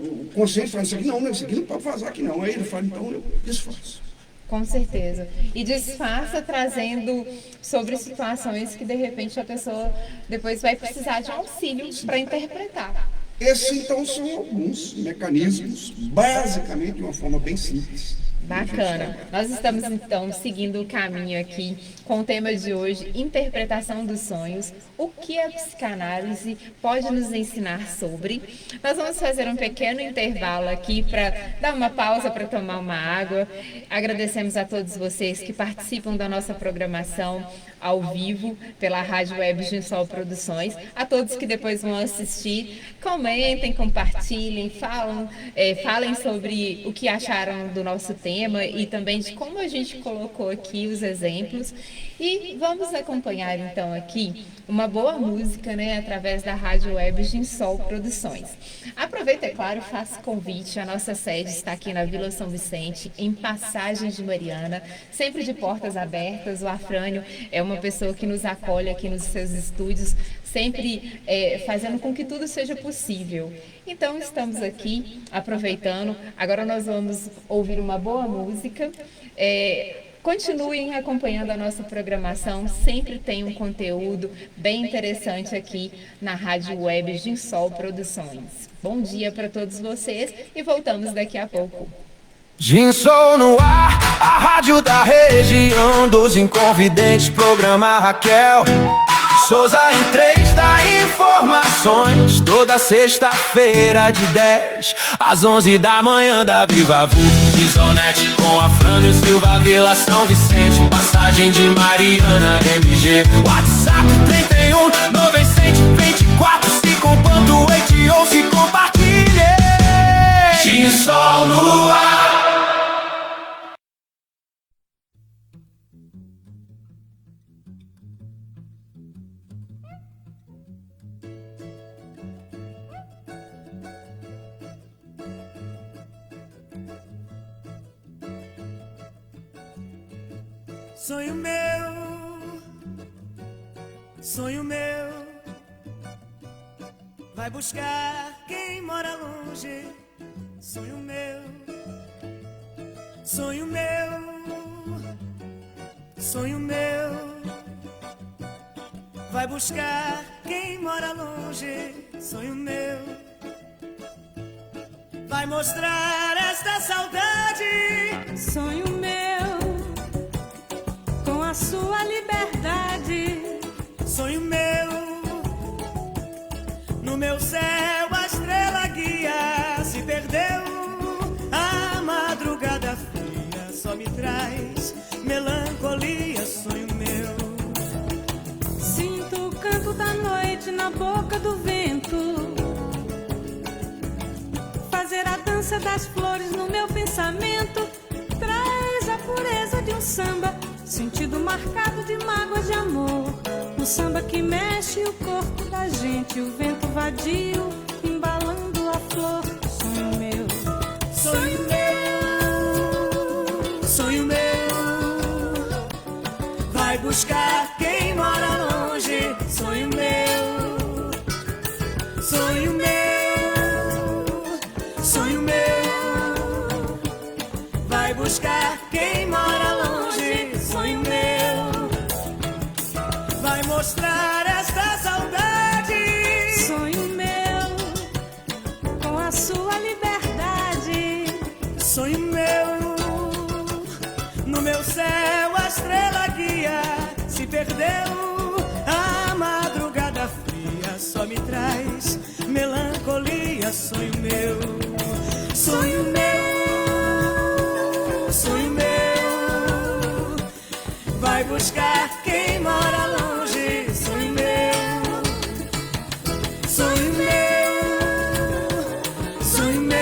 o consciente fala, isso aqui não pode vazar aqui não. Aí ele fala, então eu desfaço. Com certeza. E disfarça trazendo sobre situações que de repente a pessoa depois vai precisar de um auxílio para interpretar. Esses, então, são alguns mecanismos, basicamente de uma forma bem simples. Bacana. Nós estamos, então, seguindo o caminho aqui com o tema de hoje, interpretação dos sonhos. O que a psicanálise pode nos ensinar sobre? Nós vamos fazer um pequeno intervalo aqui para dar uma pausa para tomar uma água. Agradecemos a todos vocês que participam da nossa programação ao vivo pela Rádio Web Ginsol Produções. A todos que depois vão assistir, comentem, compartilhem, falem sobre o que acharam do nosso tema e também de como a gente colocou aqui os exemplos. E vamos acompanhar então aqui uma boa música, né, através da Rádio Web Ginsol Produções. Aproveita, é claro, faço convite. A nossa sede está aqui na Vila São Vicente, em Passagem de Mariana, sempre de portas abertas. O Afrânio é uma pessoa que nos acolhe aqui nos seus estúdios, sempre fazendo com que tudo seja possível. Então, estamos aqui aproveitando. Agora nós vamos ouvir uma boa música. Continuem acompanhando a nossa programação, sempre tem um conteúdo bem interessante aqui na Rádio Web Ginsol Produções. Bom dia para todos vocês e voltamos daqui a pouco. Ginsol no ar, a rádio da região dos Inconfidentes, programa Raquel Souza em 3 dá informações. Toda sexta-feira de 10 às 11 da manhã da Viva Vu. Isonete com Afrânio Silva, Vila São Vicente, Passagem de Mariana, MG. WhatsApp 31 900 24 5.8 ou se compartilhe. Ginsol no ar. Sonho meu, vai buscar quem mora longe. Sonho meu, sonho meu, vai buscar quem mora longe. Sonho meu, vai mostrar esta saudade. Sonho meu, com a sua liberdade. Sonho meu, no meu céu a estrela guia se perdeu. A madrugada fria só me traz melancolia. Sonho meu, Sinto o canto da noite na boca do vento, fazer a dança das flores no meu pensamento. Traz a pureza de um samba, sentido marcado de mágoa de amor. Um samba que mexe o corpo da gente, o vento vadio embalando a flor. Sonho meu, sonho meu, sonho meu, vai buscar quem mora longe. Sonho meu, sonho meu, sonho meu, vai buscar quem mora longe. Sonho meu, vai mostrar esta saudade. sonho meu, com a sua liberdade. Sonho meu, No meu céu a estrela guia se perdeu. A madrugada fria só me traz melancolia. Sonho meu, sonho meu, sonho meu. Vai buscar quem mora longe. Sonho meu, sonho meu, sonho meu.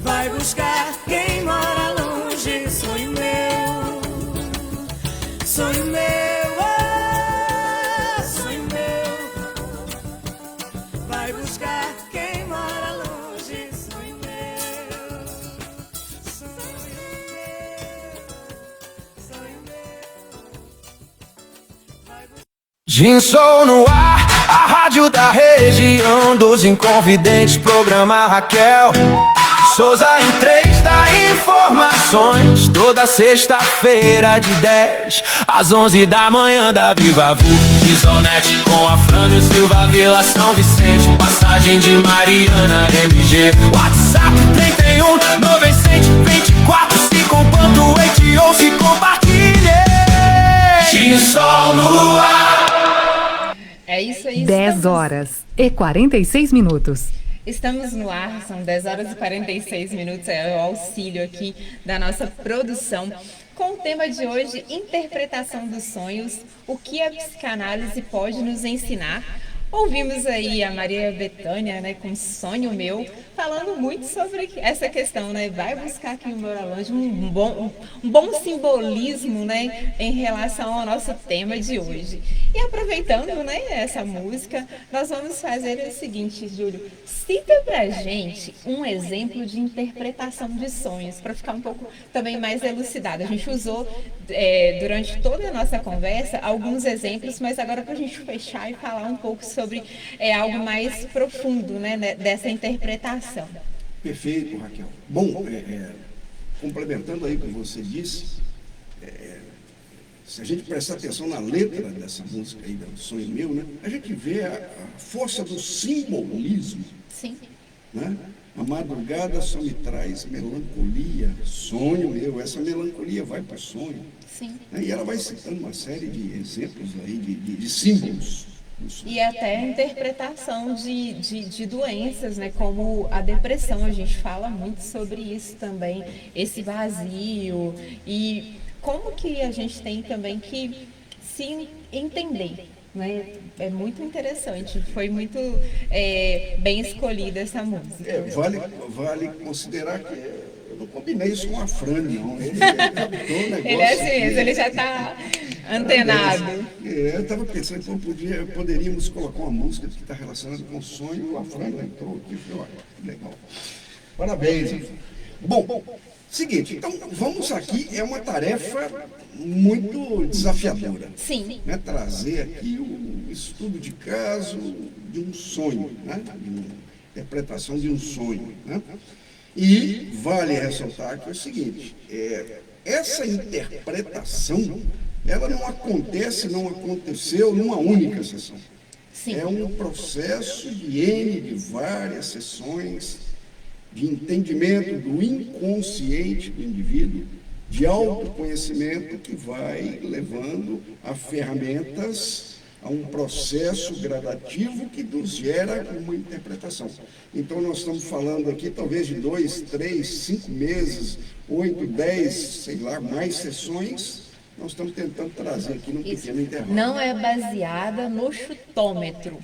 Vai buscar quem mora longe. Sonho meu, sonho meu, ah, sonho meu. Vai buscar quem mora longe. Sonho meu, sonho meu, sonho meu. Vai buscar. Ginsou no ar, a rádio da região dos Inconfidentes, programa Raquel Souza em 3 dá informações. Toda sexta-feira de 10 às 11 da manhã da Viva Vu. Gisonete com a Frânio Silva, Vila São Vicente, passagem de Mariana, MG. WhatsApp 31 900 24 5.8 ou se compartilhe. Ginsou no ar. É isso aí. 10 horas e 46 minutos. Estamos no ar, são 10 horas e 46 minutos, é o auxílio aqui da nossa produção. Com o tema de hoje, interpretação dos sonhos, o que a psicanálise pode nos ensinar. Ouvimos aí a Maria Bethânia, né, com Sonho Meu, falando muito sobre essa questão, né, vai buscar quem mora longe, um bom simbolismo, né, em relação ao nosso tema de hoje. E aproveitando, né, essa música, nós vamos fazer o seguinte, Júlio, cita pra gente um exemplo de interpretação de sonhos, para ficar um pouco também mais elucidado. A gente usou durante toda a nossa conversa alguns exemplos, mas agora para a gente fechar e falar um pouco sobre algo mais profundo, né, dessa interpretação. Perfeito, Raquel. Bom, complementando aí o que você disse, se a gente prestar atenção na letra dessa música aí, do Sonho Meu, né, a gente vê a força do simbolismo. Sim. Né? A madrugada só me traz melancolia, sonho meu, essa melancolia vai para o sonho. Sim. Né? E ela vai citando uma série de exemplos aí, de símbolos. E até a interpretação de doenças, né, como a depressão, a gente fala muito sobre isso também, esse vazio, e como que a gente tem também que se entender, né? É muito interessante, foi muito bem escolhida essa música. Vale considerar que eu não combinei isso com a Frânio, não. Ele captou o negócio. Ele é assim mesmo, ele já está antenado. Eu estava pensando que poderíamos colocar uma música que está relacionada com o sonho, a Frânio entrou aqui e falou, olha, que legal. Parabéns. Bom, seguinte, então vamos aqui, é uma tarefa muito desafiadora. Sim. Né? Trazer aqui o estudo de caso de um sonho, né? De uma interpretação de um sonho. Né? E vale ressaltar que é o seguinte, essa interpretação, ela não aconteceu numa única sessão. Sim. É um processo de várias sessões, de entendimento do inconsciente do indivíduo, de autoconhecimento que vai levando a ferramentas, a um processo gradativo que nos gera uma interpretação. Então, nós estamos falando aqui talvez de 2, 3, 5 meses, 8, 10, sei lá, mais sessões, nós estamos tentando trazer aqui num pequeno intervalo. Não é baseada no chutômetro,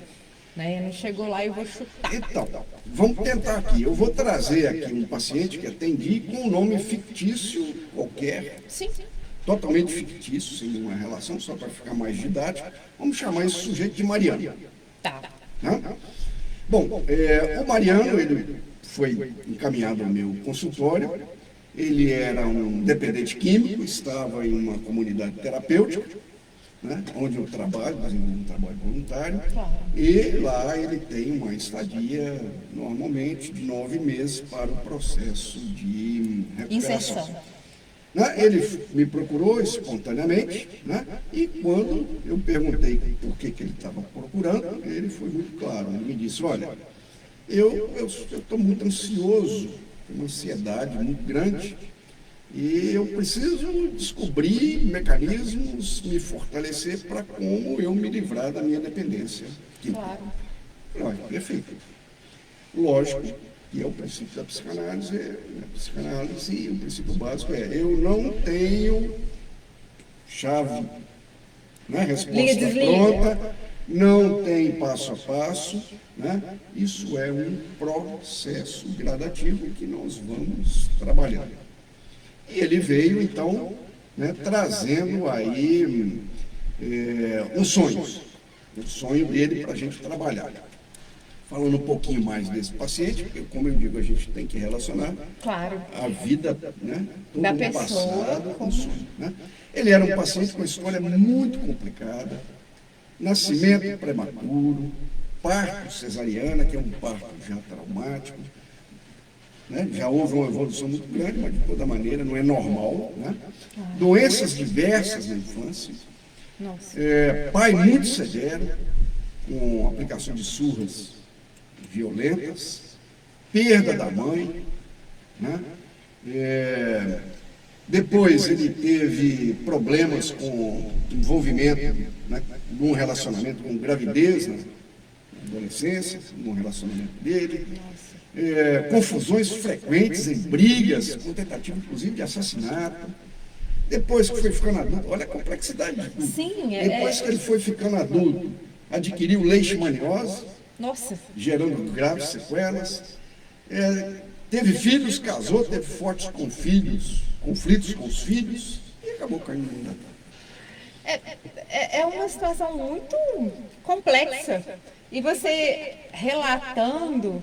né? Não chegou lá e vou chutar. Então, vamos tentar aqui. Eu vou trazer aqui um paciente que atendi com um nome fictício qualquer. Sim. Totalmente fictício, sem nenhuma relação, só para ficar mais didático. Vamos chamar esse sujeito de Mariano. Tá. Né? Bom, o Mariano, ele foi encaminhado ao meu consultório. Ele era um dependente químico, estava em uma comunidade terapêutica, né, onde eu trabalho, desenvolvo um trabalho voluntário, e lá ele tem uma estadia, normalmente, de 9 meses para o processo de recuperação. Inserção. Né, ele me procurou espontaneamente, né, e quando eu perguntei por que ele estava procurando, ele foi muito claro. Ele me disse, olha, eu estou muito ansioso, tenho uma ansiedade muito grande, E eu preciso descobrir mecanismos, me fortalecer para como eu me livrar da minha dependência química. Claro. Olha, perfeito. Lógico que é o princípio da psicanálise, e o princípio básico é: eu não tenho chave, né, resposta pronta, não tem passo a passo, né? Isso é um processo gradativo que nós vamos trabalhar. E ele veio, então, né, trazendo aí um sonho dele para a gente trabalhar. Falando um pouquinho mais desse paciente, porque, como eu digo, a gente tem que relacionar Claro. a vida, né, todo Da o pessoa passado com com- o sonho. Né? Ele era um paciente com uma história muito complicada, nascimento prematuro, parto cesariana, que é um parto já traumático, né? Já houve uma evolução muito grande, mas de toda maneira não é normal. Né? Doenças diversas na infância, Nossa. pai muito severo, com aplicação de surras violentas, perda da mãe, né? Depois ele teve problemas com envolvimento, né, num relacionamento com gravidez, na adolescência, num relacionamento dele, confusões frequentes em brigas, com tentativa inclusive de assassinato. Depois que foi ficando adulto, olha a complexidade de tudo. Sim, Depois que ele foi ficando adulto, adquiriu leishmaniose, Nossa. gerando graves sequelas. Teve filhos, casou, teve fortes conflitos com os filhos e acabou caindo no Natal. É uma situação muito complexa. E você relatando,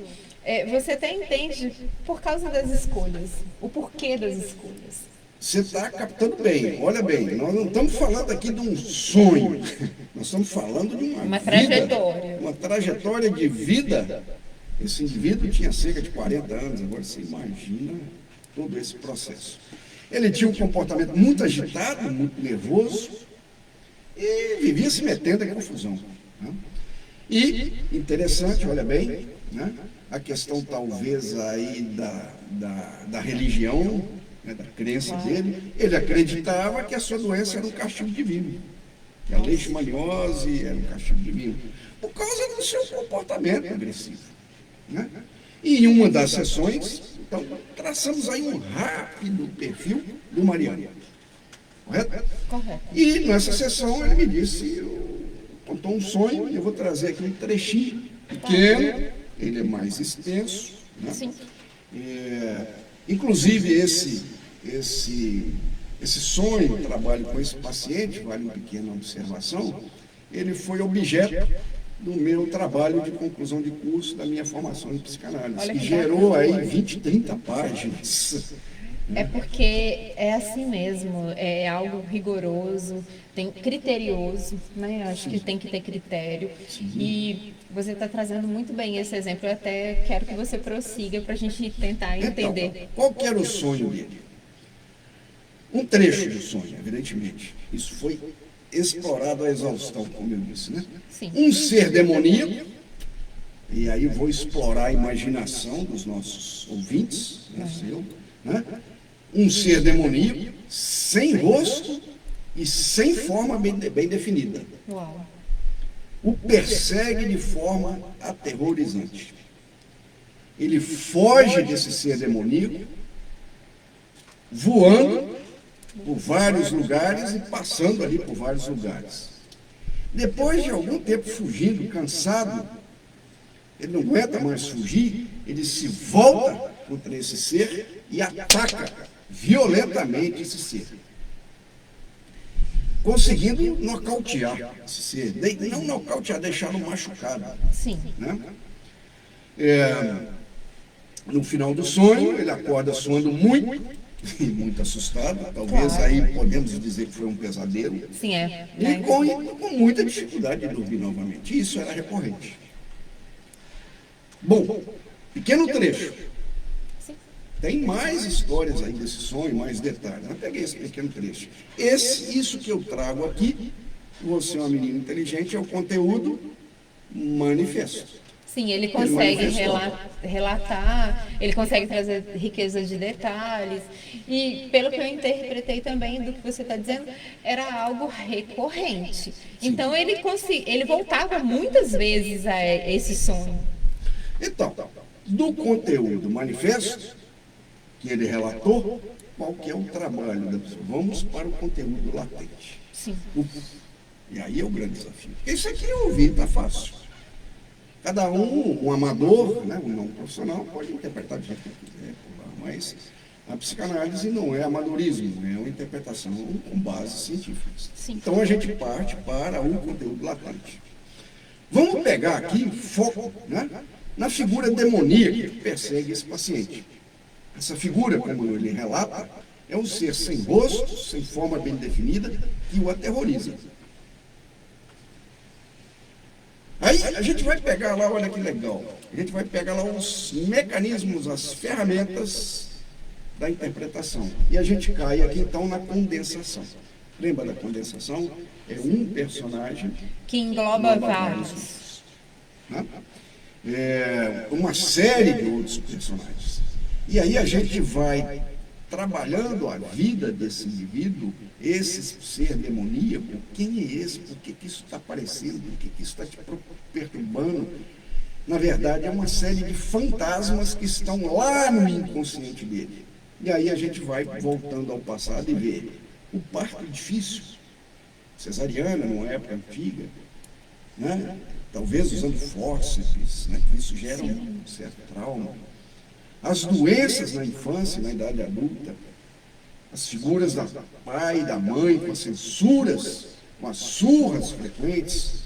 você até entende por causa das escolhas, o porquê das escolhas. Você está captando bem, olha bem, nós não estamos falando aqui de um sonho, nós estamos falando de uma vida, trajetória. uma trajetória de vida. Esse indivíduo tinha cerca de 40 anos, agora você imagina todo esse processo. Ele tinha um comportamento muito agitado, muito nervoso, e vivia se metendo em confusão. Né? E, interessante, olha bem, né? A questão talvez aí da religião, né, da crença dele, ele acreditava que a sua doença era um castigo divino, que a leishmaniose era um castigo divino, por causa do seu comportamento agressivo. Né? E em uma das sessões, então, traçamos aí um rápido perfil do Mariano. Correto? Correto. E nessa sessão ele me disse, contou um sonho, e eu vou trazer aqui um trechinho pequeno, ele é mais extenso. Né? Sim. Inclusive esse sonho, o trabalho com esse paciente, vale uma pequena observação, ele foi objeto do meu trabalho de conclusão de curso da minha formação em psicanálise, Olha que que gerou bacana. aí 20, 30 páginas. É porque é assim mesmo, é algo rigoroso, tem criterioso, né? Acho que tem que ter critério. E você está trazendo muito bem esse exemplo. Eu até quero que você prossiga para a gente tentar entender. Então, qual que era o sonho dele? Um trecho do sonho, evidentemente. Isso foi explorado à exaustão, como eu disse, né? Sim. Um ser demoníaco, e aí vou explorar a imaginação dos nossos ouvintes, né, seu, né? Um ser demoníaco, sem rosto e sem forma bem definida. Uau. O persegue de forma aterrorizante. Ele foge desse ser demoníaco, voando por vários lugares e passando ali por vários lugares. Depois de algum tempo fugindo, cansado, ele não aguenta mais fugir, ele se volta contra esse ser e ataca violentamente esse ser, conseguindo nocautear esse ser, não nocautear, deixá-lo machucado. Sim. Né? No final do sonho, ele acorda suando muito, e muito assustado, talvez Claro. aí podemos dizer que foi um pesadelo, Sim, é. e com muita dificuldade de dormir novamente. Isso era recorrente. Bom, pequeno trecho. Sim. Tem mais histórias aí desse sonho, mais detalhes. Eu peguei esse pequeno trecho. Isso que eu trago aqui, você é uma menina inteligente, é o conteúdo manifesto. Sim, ele consegue manifestou. relatar, ele consegue trazer riqueza de detalhes. E pelo que eu interpretei também do que você está dizendo, era algo recorrente. Então ele voltava muitas vezes a esse sonho. Então, do conteúdo manifesto que ele relatou, qual que é o trabalho da pessoa? Vamos para o conteúdo latente. Sim. E aí é o grande desafio. Isso aqui eu ouvi, está fácil. Cada um amador, né, um não profissional, pode interpretar do jeito que quiser, mas a psicanálise não é amadorismo, é uma interpretação com bases científicas. Sim. Então a gente parte para o conteúdo latente. Vamos pegar aqui foco, né, na figura demoníaca que persegue esse paciente. Essa figura, como ele relata, é um ser sem rosto, sem forma bem definida, que o aterroriza. Aí a gente vai pegar lá, olha que legal, a gente vai pegar lá os mecanismos, as ferramentas da interpretação. E a gente cai aqui então na condensação. Lembra da condensação? É um personagem Que engloba vários. né? Uma série de outros personagens. E aí a gente vai trabalhando a vida desse indivíduo, esse ser demoníaco, quem é esse, por que isso está aparecendo, por que isso está te perturbando. Na verdade, é uma série de fantasmas que estão lá no inconsciente dele. E aí a gente vai voltando ao passado e vê o parto difícil, cesariana, numa época antiga, né? Talvez usando fórceps, né? Que isso gera um certo trauma. As doenças na infância e na idade adulta, as figuras da pai e da mãe com as censuras, com as surras frequentes,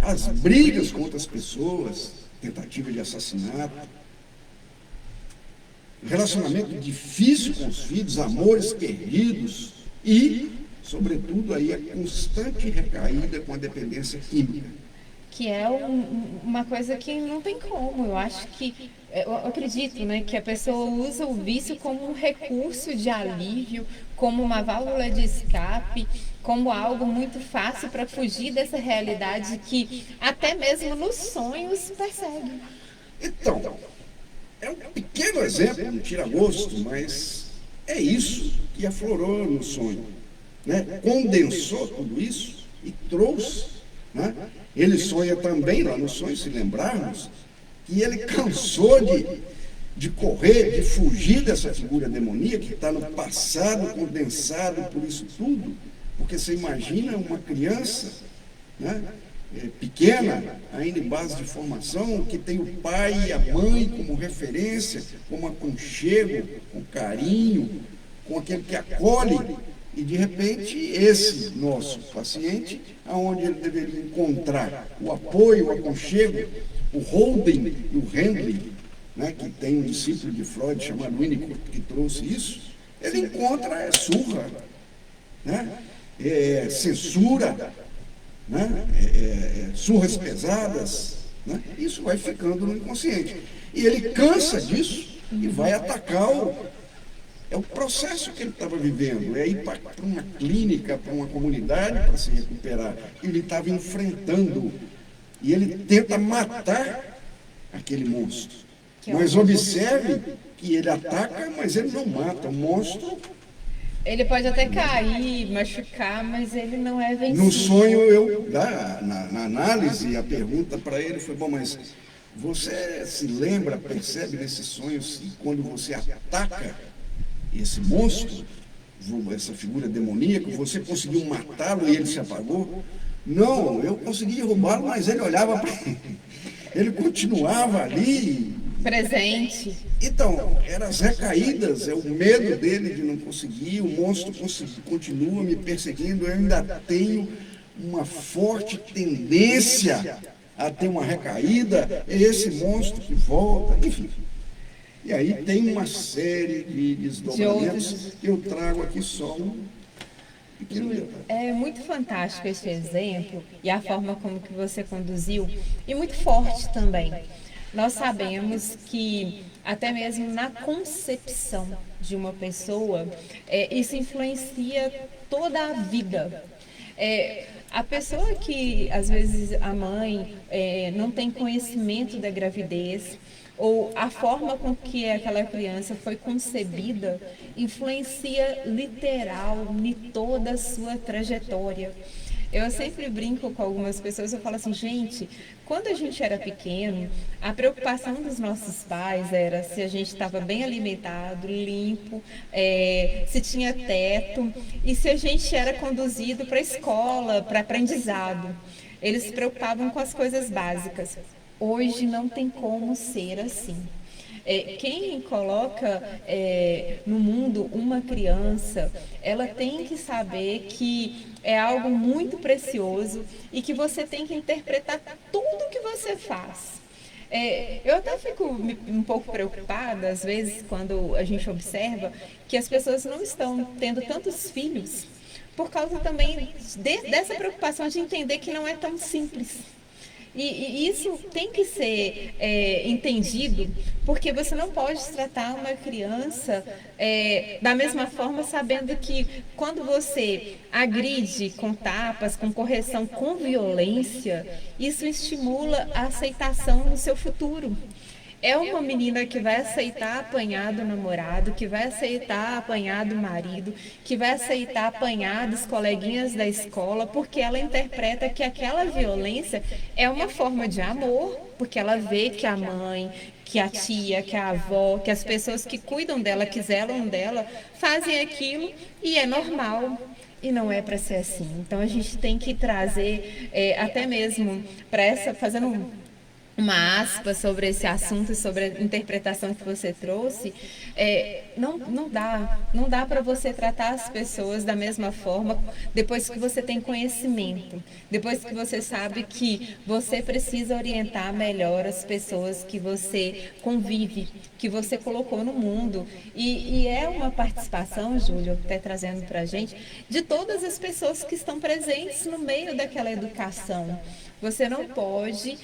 as brigas com outras pessoas, tentativa de assassinato, relacionamento difícil com os filhos, amores perdidos e, sobretudo, aí a constante recaída com a dependência química. Que é uma coisa que não tem como. Eu acredito, né, que a pessoa usa o vício como um recurso de alívio, como uma válvula de escape, como algo muito fácil para fugir dessa realidade que até mesmo nos sonhos persegue. Então, é um pequeno exemplo, um tira-gosto, mas é isso que aflorou no sonho, né? Condensou tudo isso e trouxe, né? Ele sonha também lá no sonho, se lembrarmos, que ele cansou de correr, de fugir dessa figura demoníaca que está no passado, condensado por isso tudo, porque você imagina uma criança, né, pequena, ainda em base de formação, que tem o pai e a mãe como referência, como aconchego, com carinho, com aquele que acolhe. E, de repente, esse nosso paciente, aonde ele deveria encontrar o apoio, o aconchego, o holding e o handling, né, que tem um discípulo de Freud chamado Winnicott que trouxe isso, ele encontra surra, né, censura, né, surras pesadas, né, isso vai ficando no inconsciente. E ele cansa disso e vai atacar é o processo que ele estava vivendo, é ir para uma clínica, para uma comunidade para se recuperar. Ele estava enfrentando e ele tenta matar aquele monstro. Mas observe que ele ataca, mas ele não mata. O monstro... Ele pode até cair, machucar, mas ele não é vencido. No sonho, na análise, a pergunta para ele foi, bom, mas você se lembra, percebe nesses sonhos, que quando você ataca esse monstro, essa figura demoníaca, você conseguiu matá-lo e ele se apagou? Não, eu consegui derrubá-lo, mas ele olhava para ele. Ele continuava ali. Presente. Então, eram as recaídas, é o medo dele de não conseguir, o monstro continua me perseguindo, eu ainda tenho uma forte tendência a ter uma recaída, é esse monstro que volta, enfim. E aí tem uma série de desdobramentos que eu trago aqui só um pequeno detalhe. É muito fantástico este exemplo e a forma como que você conduziu, e muito forte também. Nós sabemos que até mesmo na concepção de uma pessoa, isso influencia toda a vida. A pessoa que, às vezes, a mãe não tem conhecimento da gravidez, ou a forma com que aquela criança foi concebida, influencia literal em toda a sua trajetória. Eu sempre brinco com algumas pessoas, eu falo assim, gente, quando a gente era pequeno, a preocupação dos nossos pais era se a gente estava bem alimentado, limpo, se tinha teto e se a gente era conduzido para a escola, para aprendizado. Eles se preocupavam com as coisas básicas. Hoje não tem como ser assim. Quem coloca no mundo uma criança, ela tem que saber que é algo muito precioso e que você tem que interpretar tudo que você faz. Eu até fico um pouco preocupada, às vezes, quando a gente observa que as pessoas não estão tendo tantos filhos, por causa também dessa preocupação de entender que não é tão simples. E isso tem que ser entendido, porque você não pode tratar uma criança da mesma forma, sabendo que quando você agride com tapas, com correção, com violência, isso estimula a aceitação no seu futuro. É uma menina que vai aceitar apanhar do namorado, que vai aceitar apanhar do marido, que vai aceitar apanhar dos coleguinhas da escola, porque ela interpreta que aquela violência é uma forma de amor, porque ela vê que a mãe, que a tia, que a avó, que as pessoas que cuidam dela, que zelam dela, fazem aquilo e é normal. E não é para ser assim. Então a gente tem que trazer, até mesmo para fazendo uma aspa sobre esse assunto, sobre a interpretação que você trouxe, não dá para você tratar as pessoas da mesma forma depois que você tem conhecimento, depois que você sabe que você precisa orientar melhor as pessoas que você convive, que você colocou no mundo. E é uma participação, Júlio, até trazendo para a gente, de todas as pessoas que estão presentes no meio daquela educação. Você não pode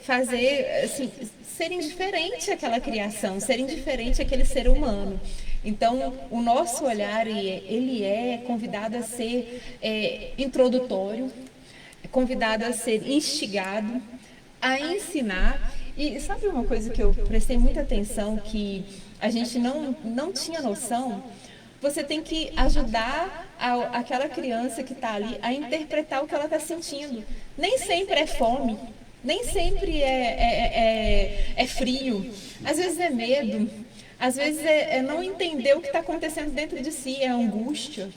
fazer, assim, ser indiferente àquela criação, ser indiferente àquele ser humano. Então, o nosso olhar, ele é convidado a ser introdutório, convidado a ser instigado, a ensinar. E sabe uma coisa que eu prestei muita atenção, que a gente não tinha noção? Você tem que ajudar aquela criança que está ali a interpretar o que ela está sentindo. Nem sempre é fome, nem sempre é frio, às vezes é medo, às vezes é não entender o que está acontecendo dentro de si, é angústia.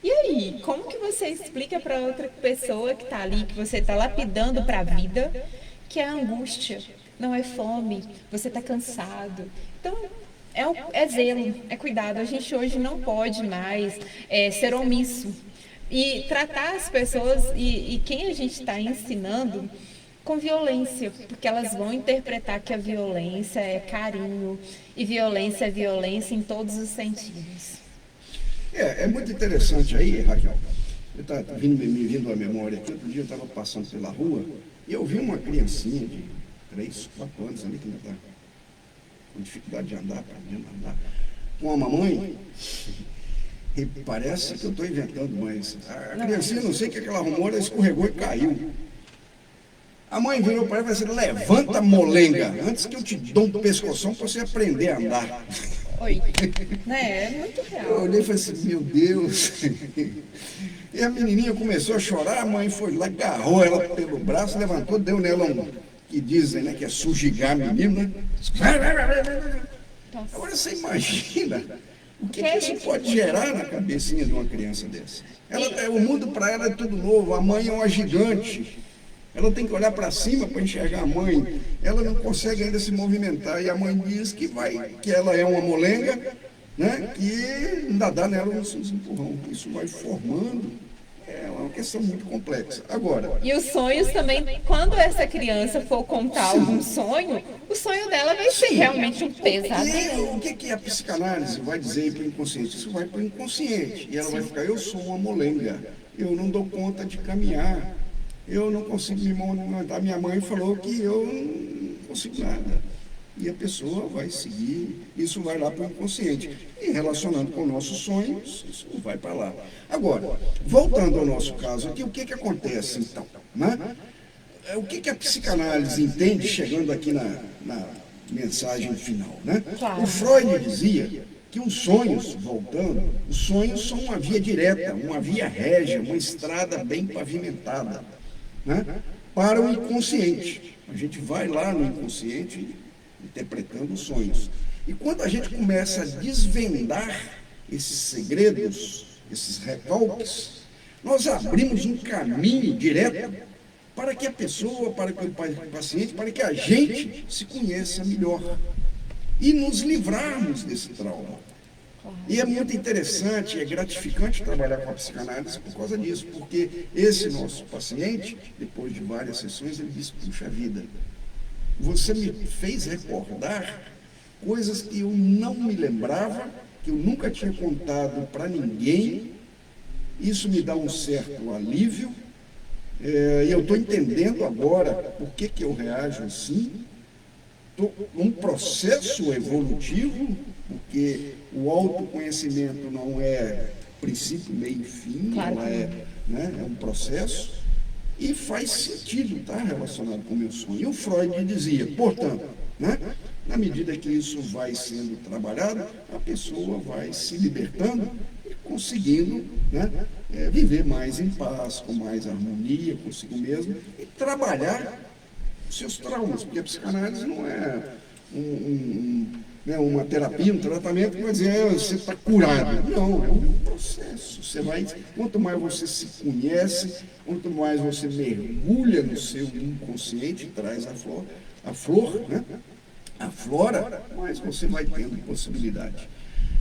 E aí, como que você explica para outra pessoa que está ali, que você está lapidando para a vida, que é angústia, não é fome, você está cansado? Então, é zelo, é cuidado. A gente hoje não pode mais ser omisso e tratar as pessoas e quem a gente está ensinando com violência, porque elas vão interpretar que a violência é carinho e violência é violência em todos os sentidos. É muito interessante aí, Raquel. Eu estava me vindo à memória aqui. Outro dia eu estava passando pela rua e eu vi uma criancinha de 3, 4 anos ali que ainda está com dificuldade de andar, com a mamãe, e parece que eu estou inventando, mas a criancinha, não sei o que ela arrumou, ela escorregou e caiu. A mãe virou para ela e falou assim: levanta, molenga, antes que eu te dou um pescoção para você aprender a andar. Oi, é muito real. Eu olhei e falei assim: meu Deus. E a menininha começou a chorar, a mãe foi lá, agarrou ela pelo braço, levantou, deu nela que dizem, né, que é sujigar a menina, né? Agora você imagina o que isso pode gerar na cabecinha de uma criança dessa. O mundo para ela é tudo novo, a mãe é uma gigante, ela tem que olhar para cima para enxergar a mãe, ela não consegue ainda se movimentar, e a mãe diz que ela é uma molenga, né, que ainda dá nela uns empurrão. Isso vai formando. É uma questão muito complexa. Agora, e os sonhos também, quando essa criança for contar algum sonho, o sonho dela vai ser realmente um pesadelo. O que a psicanálise vai dizer para o inconsciente? Isso vai para o inconsciente. E ela vai ficar: eu sou uma molenga, eu não dou conta de caminhar, eu não consigo me movimentar. Minha mãe falou que eu não consigo nada. e a pessoa vai seguir, isso vai lá para o inconsciente. E relacionando com nossos sonhos, isso vai para lá. Agora, voltando ao nosso caso aqui, o que acontece então? Né? O que a psicanálise entende, chegando aqui na mensagem final? Né? Claro. O Freud dizia que os sonhos, voltando, os sonhos são uma via direta, uma via régia, uma estrada bem pavimentada, né? Para o inconsciente. A gente vai lá no inconsciente interpretando os sonhos. E quando a gente começa a desvendar esses segredos, esses recalques, nós abrimos um caminho direto para que a pessoa, para que o paciente, para que a gente se conheça melhor e nos livrarmos desse trauma. E é muito interessante, é gratificante trabalhar com a psicanálise por causa disso, porque esse nosso paciente, depois de várias sessões, ele disse: puxa vida, você me fez recordar coisas que eu não me lembrava, que eu nunca tinha contado para ninguém. Isso me dá um certo alívio, e eu estou entendendo agora por que eu reajo assim. Estou num processo evolutivo, porque o autoconhecimento não é princípio, meio e fim, Claro ela é um processo, e faz sentido estar relacionado com o meu sonho. E o Freud dizia, portanto, né, na medida que isso vai sendo trabalhado, a pessoa vai se libertando e conseguindo, né, viver mais em paz, com mais harmonia consigo mesmo, e trabalhar seus traumas, porque a psicanálise não é uma terapia, um tratamento que vai dizer você está curado. Não, é um processo. Quanto mais você se conhece, quanto mais você mergulha no seu inconsciente, traz a flor, né? A flora, mais você vai tendo possibilidade.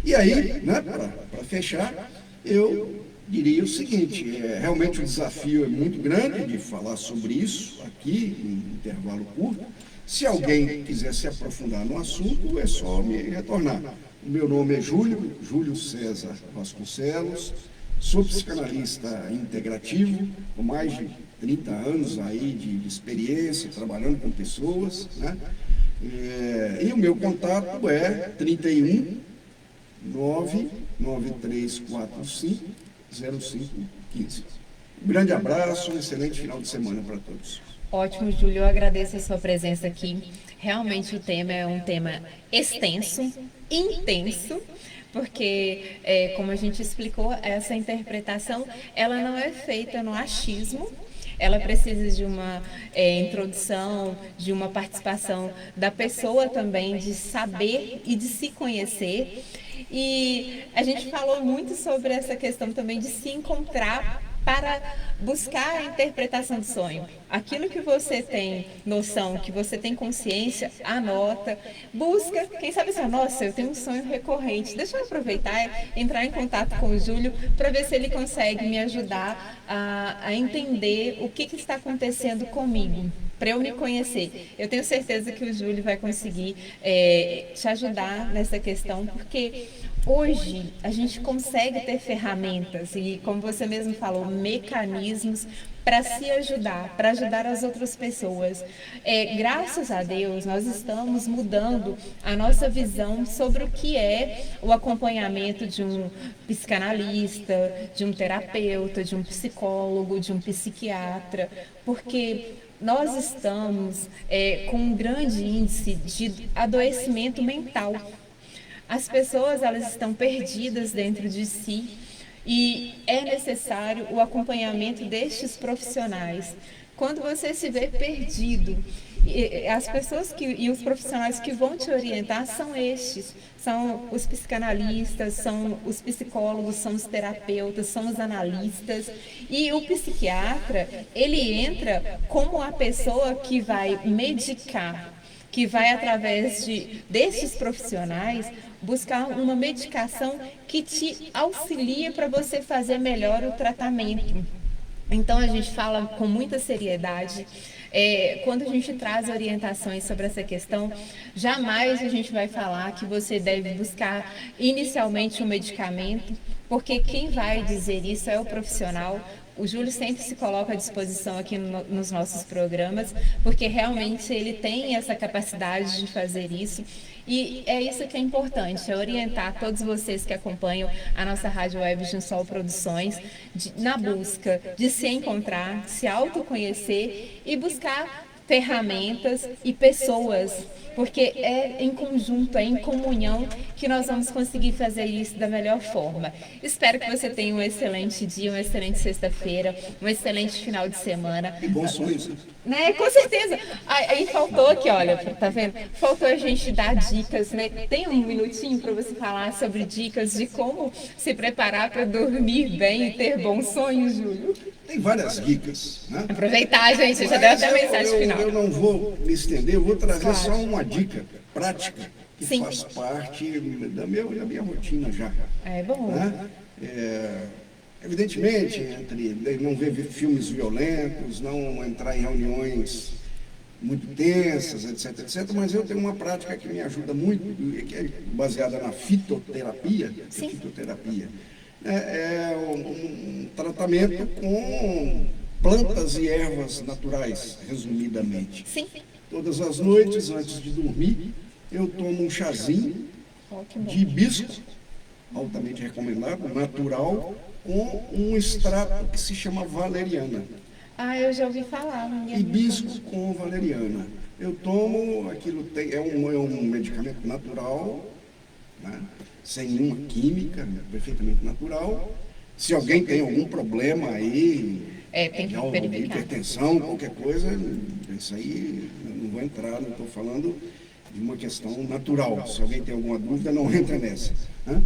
E aí, né, para fechar, eu diria o seguinte: realmente o desafio é muito grande de falar sobre isso aqui, em intervalo curto. Se alguém quiser se aprofundar no assunto, é só me retornar. O meu nome é Júlio César Vasconcelos, sou psicanalista integrativo, com mais de 30 anos aí de experiência, trabalhando com pessoas, né? E o meu contato é 31 99345 0515. Um grande abraço, um excelente final de semana para todos. Ótimo, Júlio, eu agradeço a sua presença aqui. Realmente o tema é um tema extenso, intenso, porque, como a gente explicou, essa interpretação, ela não é feita no achismo, ela precisa de uma introdução, de uma participação da pessoa também, de saber e de se conhecer. E a gente falou muito sobre essa questão também de se encontrar para buscar a interpretação do sonho. Aquilo que você tem noção, que você tem consciência, anota, busca. Quem sabe assim, nossa, eu tenho um sonho recorrente. Deixa eu aproveitar e entrar em contato com o Júlio para ver se ele consegue me ajudar a entender o que está acontecendo comigo, para eu me conhecer. Eu tenho certeza que o Júlio vai conseguir te ajudar nessa questão, porque hoje a gente consegue ter ferramentas e, como você mesmo falou, mecanismos para se ajudar, para ajudar as outras pessoas. Graças a Deus, nós estamos mudando a nossa visão sobre o que é o acompanhamento de um psicanalista, de um terapeuta, de um psicólogo, de um psiquiatra, porque nós estamos com um grande índice de adoecimento mental. As pessoas, elas estão perdidas dentro de si e é necessário o acompanhamento destes profissionais. Quando você se vê perdido, as pessoas e os profissionais que vão te orientar são estes, são os psicanalistas, são os psicólogos, são os terapeutas, são os analistas. E o psiquiatra, ele entra como a pessoa que vai medicar, que vai, através desses profissionais, buscar uma medicação que te auxilia para você fazer melhor o tratamento. Então, a gente fala com muita seriedade, Quando a gente traz orientações sobre essa questão, jamais a gente vai falar que você deve buscar inicialmente um medicamento, porque quem vai dizer isso é o profissional. O Júlio sempre se coloca à disposição aqui nos nossos programas, porque realmente ele tem essa capacidade de fazer isso. E é isso que é importante, é orientar todos vocês que acompanham a nossa Rádio Web Ginsol Produções na busca de se encontrar, se autoconhecer e buscar ferramentas e pessoas, porque é em conjunto, é em comunhão que nós vamos conseguir fazer isso da melhor forma. Espero que você tenha um excelente dia, uma excelente sexta-feira, um excelente final de semana. E bons sonhos. Né? Com certeza. Aí faltou aqui, olha, tá vendo? Faltou a gente dar dicas, né? Tem um minutinho para você falar sobre dicas de como se preparar para dormir bem e ter bons sonhos, Júlio? Tem várias dicas, né? Aproveitar, gente, já deu até a mensagem final. Eu não vou me estender, eu vou trazer só uma dica prática que Sim. faz parte da minha rotina já. É bom. Né? Evidentemente, entre não ver filmes violentos, não entrar em reuniões muito tensas, etc, mas eu tenho uma prática que me ajuda muito, que é baseada na fitoterapia. Sim. Fitoterapia é um tratamento com plantas e ervas naturais, resumidamente. Sim. Todas as noites, antes de dormir, eu tomo um chazinho de hibisco, altamente recomendado, natural, com um extrato que se chama valeriana. Eu já ouvi falar. Hibisco com valeriana. Eu tomo, é um medicamento natural, né? Sem nenhuma química, perfeitamente natural. Se alguém tem algum problema aí, tem que verificar. hipertensão, qualquer coisa, isso aí eu não vou entrar, não estou falando de uma questão natural. Se alguém tem alguma dúvida, não entra nessa. Né?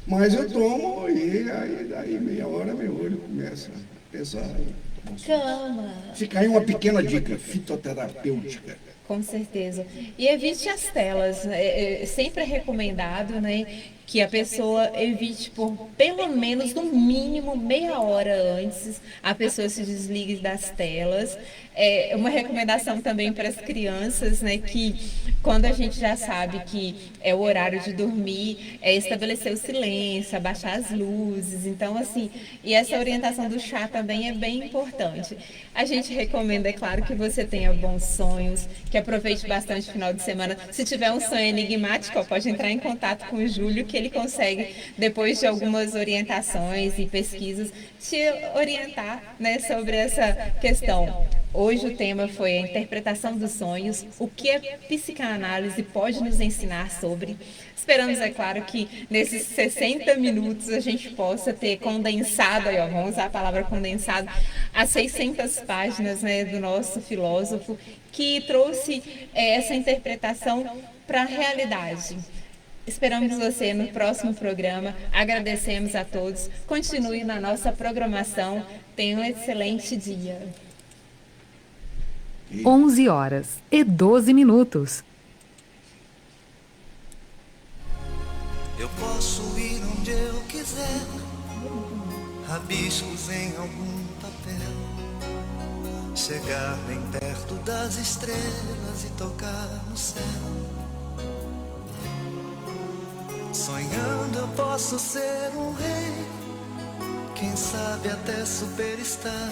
Mas eu tomo e aí daí meia hora meu olho começa a pesar. Cama. Fica aí uma pequena dica fitoterapêutica. Com certeza. E evite as telas. Sempre é recomendado, né, que a pessoa evite por pelo menos, no mínimo, meia hora antes, a pessoa se desligue das telas. É uma recomendação também para as crianças, né, que quando a gente já sabe que é o horário de dormir, estabelecer o silêncio, abaixar as luzes. Então, assim, e essa orientação do chá também é bem importante. A gente recomenda, é claro, que você tenha bons sonhos, que aproveite bastante o final de semana. Se tiver um sonho enigmático, pode entrar em contato com o Júlio, que ele consegue, depois de algumas orientações e pesquisas, te orientar, né, sobre essa questão. Hoje o tema foi a interpretação dos sonhos, o que a psicanálise pode nos ensinar sobre. Esperamos, é claro, que nesses 60 minutos a gente possa ter condensado, vamos usar a palavra condensado, as 600 páginas, né, do nosso filósofo, que trouxe essa interpretação para a realidade. Esperamos você no próximo programa. Agradecemos a todos. Continue na nossa programação. Tenha um excelente dia. 11h12. Eu posso ir onde eu quiser, rabiscos em algum papel, chegar bem perto das estrelas e tocar no céu. Sonhando eu posso ser um rei, quem sabe até superstar.